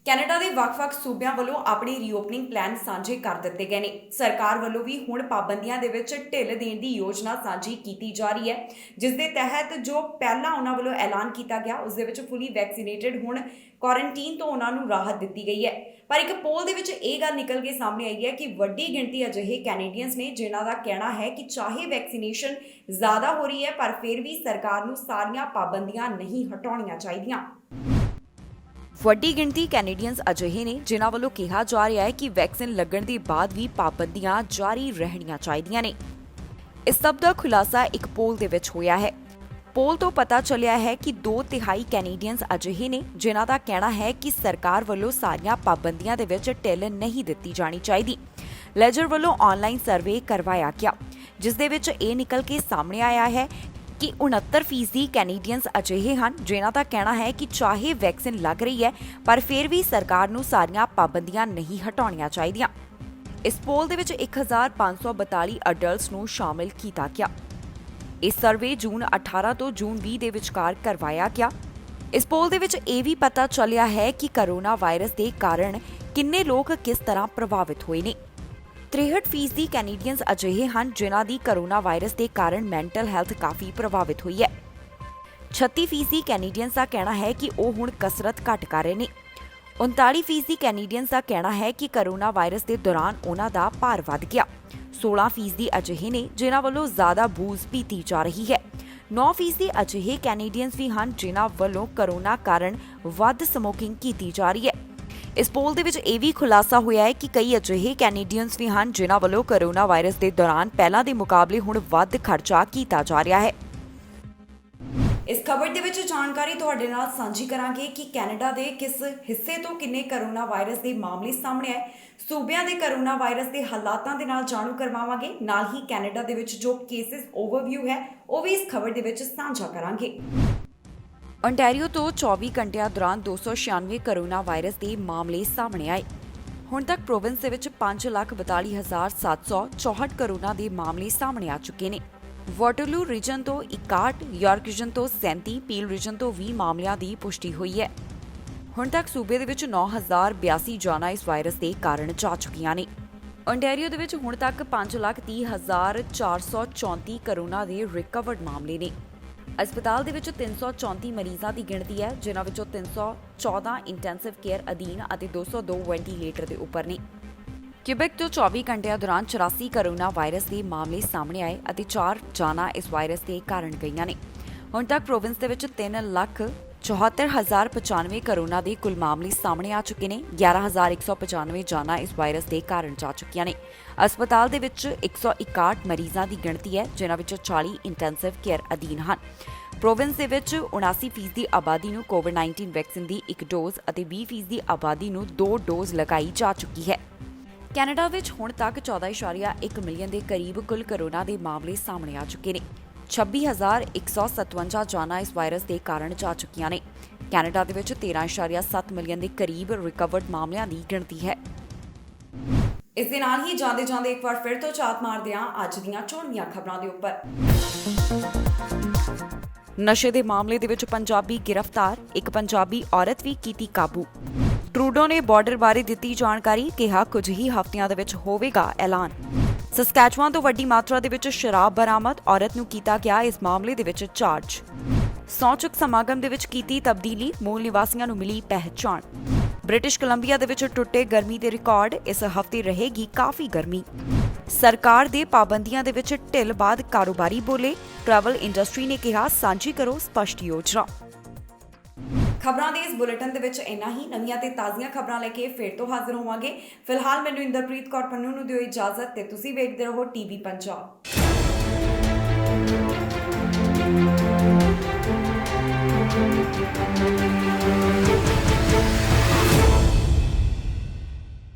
ਕੈਨੇਡਾ ਦੇ ਵੱਖ-ਵੱਖ ਸੂਬਿਆਂ ਵੱਲੋਂ ਆਪਣੇ ਰੀਓਪਨਿੰਗ ਪਲਾਨ ਸਾਂਝੇ ਕਰ ਦਿੱਤੇ ਗਏ ਨੇ। ਸਰਕਾਰ ਵੱਲੋਂ ਵੀ ਹੁਣ ਪਾਬੰਦੀਆਂ ਦੇ ਵਿੱਚ ਢਿੱਲ ਦੇਣ ਦੀ ਯੋਜਨਾ ਸਾਂਝੀ ਕੀਤੀ ਜਾ ਰਹੀ ਹੈ, ਜਿਸ ਦੇ ਤਹਿਤ ਜੋ ਪਹਿਲਾਂ ਉਹਨਾਂ ਵੱਲੋਂ ਐਲਾਨ ਕੀਤਾ ਗਿਆ ਉਸ ਦੇ ਵਿੱਚ ਫੁੱਲੀ ਵੈਕਸੀਨੇਟਡ ਹੁਣ ਕੁਆਰੰਟੀਨ ਤੋਂ ਉਹਨਾਂ ਨੂੰ ਰਾਹਤ ਦਿੱਤੀ ਗਈ ਹੈ। ਪਰ ਇੱਕ ਪੋਲ ਦੇ ਵਿੱਚ ਇਹ ਗੱਲ ਨਿਕਲ ਕੇ ਸਾਹਮਣੇ ਆਈ ਹੈ ਕਿ ਵੱਡੀ ਗਿਣਤੀ ਅਜਿਹੇ ਕੈਨੇਡੀਅਨਸ ਨੇ ਜਿਨ੍ਹਾਂ ਦਾ ਕਹਿਣਾ ਹੈ ਕਿ ਚਾਹੇ ਵੈਕਸੀਨੇਸ਼ਨ ਜ਼ਿਆਦਾ ਹੋ ਰਹੀ ਹੈ ਪਰ ਫਿਰ ਵੀ ਸਰਕਾਰ ਨੂੰ ਸਾਰੀਆਂ ਪਾਬੰਦੀਆਂ ਨਹੀਂ ਹਟਾਉਣੀਆਂ ਚਾਹੀਦੀਆਂ। ਵੱਡੀ ਗਿਣਤੀ ਕੈਨੇਡੀਅਨਸ ਅਜਿਹੇ ਨੇ ਜਿਨ੍ਹਾਂ ਵੱਲੋਂ ਕਿਹਾ ਜਾ ਰਿਹਾ ਹੈ ਕਿ ਵੈਕਸੀਨ ਲੱਗਣ ਦੇ ਬਾਅਦ ਵੀ ਪਾਬੰਦੀਆਂ ਜਾਰੀ ਰਹਿਣੀਆਂ ਚਾਹੀਦੀਆਂ ਨੇ। ਇਸ ਸਭ ਦਾ ਖੁਲਾਸਾ ਇੱਕ ਪੋਲ ਦੇ ਵਿੱਚ ਹੋਇਆ ਹੈ। ਪੋਲ ਤੋਂ ਪਤਾ ਚੱਲਿਆ ਹੈ ਕਿ 2/3 ਕੈਨੇਡੀਅਨਸ ਅਜਿਹੇ ਨੇ ਜਿਨ੍ਹਾਂ ਦਾ ਕਹਿਣਾ ਹੈ ਕਿ ਸਰਕਾਰ ਵੱਲੋਂ ਸਾਰੀਆਂ ਪਾਬੰਦੀਆਂ ਦੇ ਵਿੱਚ ਢਿੱਲ ਨਹੀਂ ਦਿੱਤੀ ਜਾਣੀ ਚਾਹੀਦੀ। ਲੈਜਰ ਵੱਲੋਂ ਆਨਲਾਈਨ ਸਰਵੇ ਕਰਵਾਇਆ ਗਿਆ, ਜਿਸ ਦੇ ਵਿੱਚ ਇਹ ਨਿਕਲ ਕੇ ਸਾਹਮਣੇ ਆਇਆ ਹੈ ਕਿ 69% ਕੈਨੇਡੀਅਨਸ ਅਜਿਹੇ ਹਨ ਜਿਨ੍ਹਾਂ ਦਾ ਕਹਿਣਾ ਹੈ ਕਿ ਚਾਹੇ ਵੈਕਸੀਨ ਲੱਗ ਰਹੀ ਹੈ ਪਰ ਫਿਰ ਵੀ ਸਰਕਾਰ ਨੂੰ ਸਾਰੀਆਂ ਪਾਬੰਦੀਆਂ ਨਹੀਂ ਹਟਾਉਣੀਆਂ ਚਾਹੀਦੀਆਂ। ਇਸ ਪੋਲ ਦੇ ਵਿੱਚ 1542 ਅਡਲਟਸ ਨੂੰ ਸ਼ਾਮਿਲ ਕੀਤਾ ਗਿਆ। ਇਹ ਸਰਵੇ ਜੂਨ 18 ਤੋਂ ਜੂਨ 20 ਦੇ ਵਿਚਕਾਰ ਕਰਵਾਇਆ ਗਿਆ। ਇਸ ਪੋਲ ਦੇ ਵਿੱਚ ਇਹ ਵੀ ਪਤਾ ਚੱਲਿਆ ਹੈ ਕਿ ਕੋਰੋਨਾ ਵਾਇਰਸ ਦੇ ਕਾਰਨ ਕਿੰਨੇ ਲੋਕ ਕਿਸ ਤਰ੍ਹਾਂ ਪ੍ਰਭਾਵਿਤ ਹੋਏ ਨੇ। 63% ਕੈਨੇਡੀਅਨਸ ਅਜਿਹੇ ਹਨ ਜਿਨ੍ਹਾਂ ਦੀ ਕੋਰੋਨਾ ਵਾਇਰਸ ਦੇ ਕਾਰਨ ਮੈਂਟਲ ਹੈਲਥ ਕਾਫੀ ਪ੍ਰਭਾਵਿਤ ਹੋਈ ਹੈ। 36% ਕੈਨੇਡੀਅਨਸ ਦਾ ਕਹਿਣਾ ਹੈ ਕਿ ਉਹ ਹੁਣ ਕਸਰਤ ਘੱਟ ਕਰ ਰਹੇ ਨੇ। 39% ਕੈਨੇਡੀਅਨਸ ਦਾ ਕਹਿਣਾ ਹੈ ਕਿ ਕੋਰੋਨਾ ਵਾਇਰਸ ਦੇ ਦੌਰਾਨ ਉਹਨਾਂ ਦਾ ਭਾਰ ਵੱਧ ਗਿਆ। 16% ਅਜਿਹੇ ਨੇ ਜਿਨ੍ਹਾਂ ਵੱਲੋਂ ਜ਼ਿਆਦਾ ਬੂਜ਼ ਪੀਤੀ ਜਾ ਰਹੀ ਹੈ। 9% ਅਜਿਹੇ ਕੈਨੇਡੀਅਨਸ ਵੀ ਹਨ ਜਿਨ੍ਹਾਂ ਵੱਲੋਂ ਕੋਰੋਨਾ ਕਾਰਨ ਵੱਧ ਸਮੋਕਿੰਗ ਕੀਤੀ ਜਾ ਰਹੀ ਹੈ। ਇਸ ਪੋਲ ਦੇ ਵਿੱਚ ਇਹ ਵੀ ਖੁਲਾਸਾ ਹੋਇਆ ਹੈ ਕਿ ਕਈ ਅਜਿਹੇ ਕੈਨੇਡੀਅਨਸ ਵੀ ਹਨ ਜਿਨ੍ਹਾਂ ਵੱਲੋਂ ਕੋਰੋਨਾ ਵਾਇਰਸ ਦੇ ਦੌਰਾਨ ਪਹਿਲਾਂ ਦੇ ਮੁਕਾਬਲੇ ਹੁਣ ਵੱਧ ਖਰਚਾ ਕੀਤਾ ਜਾ ਰਿਹਾ ਹੈ। ਇਸ ਖਬਰ ਦੇ ਵਿੱਚ ਜਾਣਕਾਰੀ ਤੁਹਾਡੇ ਨਾਲ ਸਾਂਝੀ ਕਰਾਂਗੇ ਕਿ ਕੈਨੇਡਾ ਦੇ ਕਿਸ ਹਿੱਸੇ ਤੋਂ ਕਿੰਨੇ ਕੋਰੋਨਾ ਵਾਇਰਸ ਦੇ ਮਾਮਲੇ ਸਾਹਮਣੇ ਆਏ, ਸੂਬਿਆਂ ਦੇ ਕੋਰੋਨਾ ਵਾਇਰਸ ਦੇ ਹਾਲਾਤਾਂ ਦੇ ਨਾਲ ਜਾਣੂ ਕਰਵਾਵਾਂਗੇ। ਨਾਲ ਹੀ ਕੈਨੇਡਾ ਦੇ ਵਿੱਚ ਜੋ ਕੇਸਿਸ ਓਵਰਵਿਊ ਹੈ ਉਹ ਵੀ ਇਸ ਖਬਰ ਦੇ ਵਿੱਚ ਸਾਂਝਾ ਕਰਾਂਗੇ। ontario ਤੋਂ 24 ਘੰਟਿਆਂ ਦੌਰਾਨ 296 ਕੋਰੋਨਾ ਵਾਇਰਸ ਦੇ ਮਾਮਲੇ ਸਾਹਮਣੇ ਆਏ। ਹੁਣ ਤੱਕ ਪ੍ਰੋਵਿੰਸ ਦੇ ਵਿੱਚ 5,42,764 ਕੋਰੋਨਾ ਦੇ ਮਾਮਲੇ ਸਾਹਮਣੇ ਆ ਚੁੱਕੇ ਨੇ। ਵਾਟਰਲੂ ਰੀਜਨ ਤੋਂ 61, ਯਾਰਕ ਰੀਜਨ ਤੋਂ 37, ਪੀਲ ਰੀਜਨ ਤੋਂ 20 ਮਾਮਲਿਆਂ ਦੀ ਪੁਸ਼ਟੀ ਹੋਈ ਹੈ। ਹੁਣ ਤੱਕ ਸੂਬੇ ਦੇ ਵਿੱਚ 9,082 ਜਾਨਾਂ ਇਸ ਵਾਇਰਸ ਦੇ ਕਾਰਨ ਜਾ ਚੁੱਕੀਆਂ ਨੇ। ontario ਦੇ ਵਿੱਚ ਹੁਣ ਤੱਕ 5,30,434 ਕੋਰੋਨਾ ਦੇ ਰਿਕਵਰਡ ਮਾਮਲੇ ਨੇ। ਹਸਪਤਾਲ ਦੇ ਵਿੱਚ 334 ਮਰੀਜ਼ਾਂ ਦੀ ਗਿਣਤੀ ਹੈ, ਜਿਨ੍ਹਾਂ ਵਿੱਚੋਂ 314 ਇੰਟੈਂਸਿਵ ਕੇਅਰ ਅਧੀਨ ਅਤੇ 202 ਵੈਂਟੀਲੇਟਰ ਦੇ ਉੱਪਰ ਨੇ। ਕਿਊਬੈਕ ਤੋਂ 24 ਘੰਟਿਆਂ ਦੌਰਾਨ 84 ਕੋਰੋਨਾ ਵਾਇਰਸ ਦੇ ਮਾਮਲੇ ਸਾਹਮਣੇ ਆਏ ਅਤੇ 4 ਜਾਨਾਂ ਇਸ ਵਾਇਰਸ ਦੇ ਕਾਰਨ ਗਈਆਂ ਨੇ। ਹੁਣ ਤੱਕ ਪ੍ਰੋਵਿੰਸ ਦੇ ਵਿੱਚ 3,74,095 ਕੋਰੋਨਾ ਦੇ ਕੁੱਲ ਮਾਮਲੇ ਸਾਹਮਣੇ ਆ ਚੁੱਕੇ ਨੇ। 11,195 ਜਾਨਾਂ ਇਸ ਵਾਇਰਸ ਦੇ ਕਾਰਨ ਜਾ ਚੁੱਕੀਆਂ ਨੇ। ਹਸਪਤਾਲ ਦੇ ਵਿੱਚ 161 ਮਰੀਜ਼ਾਂ ਦੀ ਗਿਣਤੀ ਹੈ, ਜਿਨ੍ਹਾਂ ਵਿੱਚੋਂ 40 ਇੰਟੈਂਸਿਵ ਕੇਅਰ ਅਧੀਨ ਹਨ। ਪ੍ਰੋਵਿੰਸ ਦੇ ਵਿੱਚ 79% ਦੀ ਆਬਾਦੀ ਨੂੰ ਕੋਵਿਡ-19 ਵੈਕਸੀਨ ਦੀ 1 ਡੋਜ਼ ਅਤੇ 20% ਦੀ ਆਬਾਦੀ ਨੂੰ 2 ਡੋਜ਼ ਲਗਾਈ ਜਾ ਚੁੱਕੀ ਹੈ। ਕੈਨੇਡਾ ਵਿੱਚ ਹੁਣ ਤੱਕ 14.1 ਮਿਲੀਅਨ ਦੇ ਕਰੀਬ ਕੁੱਲ ਕੋਰੋਨਾ ਦੇ ਮਾਮਲੇ ਸਾਹਮਣੇ ਆ ਚੁੱਕੇ ਨੇ। 26,157 ਜਾਨਾਂ ਇਸ ਵਾਇਰਸ ਦੇ ਕਾਰਨ ਜਾ ਚੁੱਕੀਆਂ ਨੇ। ਕੈਨੇਡਾ ਦੇ ਵਿੱਚ 13.7 ਮਿਲੀਅਨ ਦੇ ਕਰੀਬ ਰਿਕਵਰਡ ਮਾਮਲਿਆਂ ਦੀ ਗਿਣਤੀ ਹੈ। ਇਸ ਦੇ ਨਾਲ ਹੀ ਜਾਂਦੇ ਇੱਕ ਵਾਰ ਫਿਰ ਤੋਂ ਝਾਤ ਮਾਰਦੇ ਹਾਂ ਅੱਜ ਦੀਆਂ ਚੋਣਵੀਆਂ ਖਬਰਾਂ ਦੇ ਉੱਪਰ। ਨਸ਼ੇ ਦੇ ਮਾਮਲੇ ਦੇ ਵਿੱਚ ਪੰਜਾਬੀ ਗ੍ਰਿਫਤਾਰ, ਇੱਕ ਪੰਜਾਬੀ ਔਰਤ ਵੀ ਕੀਤੀ ਕਾਬੂ। ਟਰੂਡੋ ਨੇ ਬਾਰਡਰ ਬਾਰੇ ਦਿੱਤੀ ਜਾਣਕਾਰੀ, ਕਿਹਾ ਕੁਝ ਹੀ ਹਫ਼ਤਿਆਂ ਦੇ ਵਿੱਚ ਹੋਵੇਗਾ ਐਲਾਨ। ਸਸਕੈਚੁਆਨ ਤੋਂ ਵੱਡੀ ਮਾਤਰਾ ਦੇ ਵਿੱਚ ਸ਼ਰਾਬ ਬਰਾਮਦ, ਔਰਤ ਨੂੰ ਕੀਤਾ ਗਿਆ ਇਸ ਮਾਮਲੇ ਦੇ ਵਿੱਚ ਚਾਰਜ। ਸੌਂਚਕ ਸਮਾਗਮ ਦੇ ਵਿੱਚ ਕੀਤੀ ਤਬਦੀਲੀ, ਮੂਲ ਨਿਵਾਸੀਆਂ ਨੂੰ ਮਿਲੀ ਪਹਿਚਾਣ। ਬ੍ਰਿਟਿਸ਼ ਕੋਲੰਬੀਆ ਦੇ ਵਿੱਚ ਟੁੱਟੇ ਗਰਮੀ ਦੇ ਰਿਕਾਰਡ, ਇਸ ਹਫ਼ਤੇ ਰਹੇਗੀ ਕਾਫੀ ਗਰਮੀ। ਸਰਕਾਰ ਦੇ ਪਾਬੰਦੀਆਂ ਦੇ ਵਿੱਚ ਢਿੱਲ ਬਾਅਦ ਕਾਰੋਬਾਰੀ ਬੋਲੇ, ਟਰੈਵਲ ਇੰਡਸਟਰੀ ਨੇ ਕਿਹਾ ਸਾਂਝੀ ਕਰੋ ਸਪਸ਼ਟ ਯੋਜਨਾ। ਖਬਰਾਂ ਦੇ ਇਸ ਬੁਲੇਟਿਨ ਦੇ ਵਿੱਚ ਇੰਨਾ ਹੀ। ਨਵੀਆਂ ਤੇ ਤਾਜ਼ੀਆਂ ਖਬਰਾਂ ਲੈ ਕੇ ਫਿਰ ਤੋਂ ਹਾਜ਼ਰ ਹੋਵਾਂਗੇ। ਫਿਲਹਾਲ ਮੈਨੂੰ ਇੰਦਰਪ੍ਰੀਤ ਕੌਰ ਪੰਨੂ ਨੂੰ ਦਿਓ ਇਜਾਜ਼ਤ ਤੇ ਤੁਸੀਂ ਵੇਖਦੇ ਰਹੋ ਟੀਵੀ ਪੰਜਾਬ।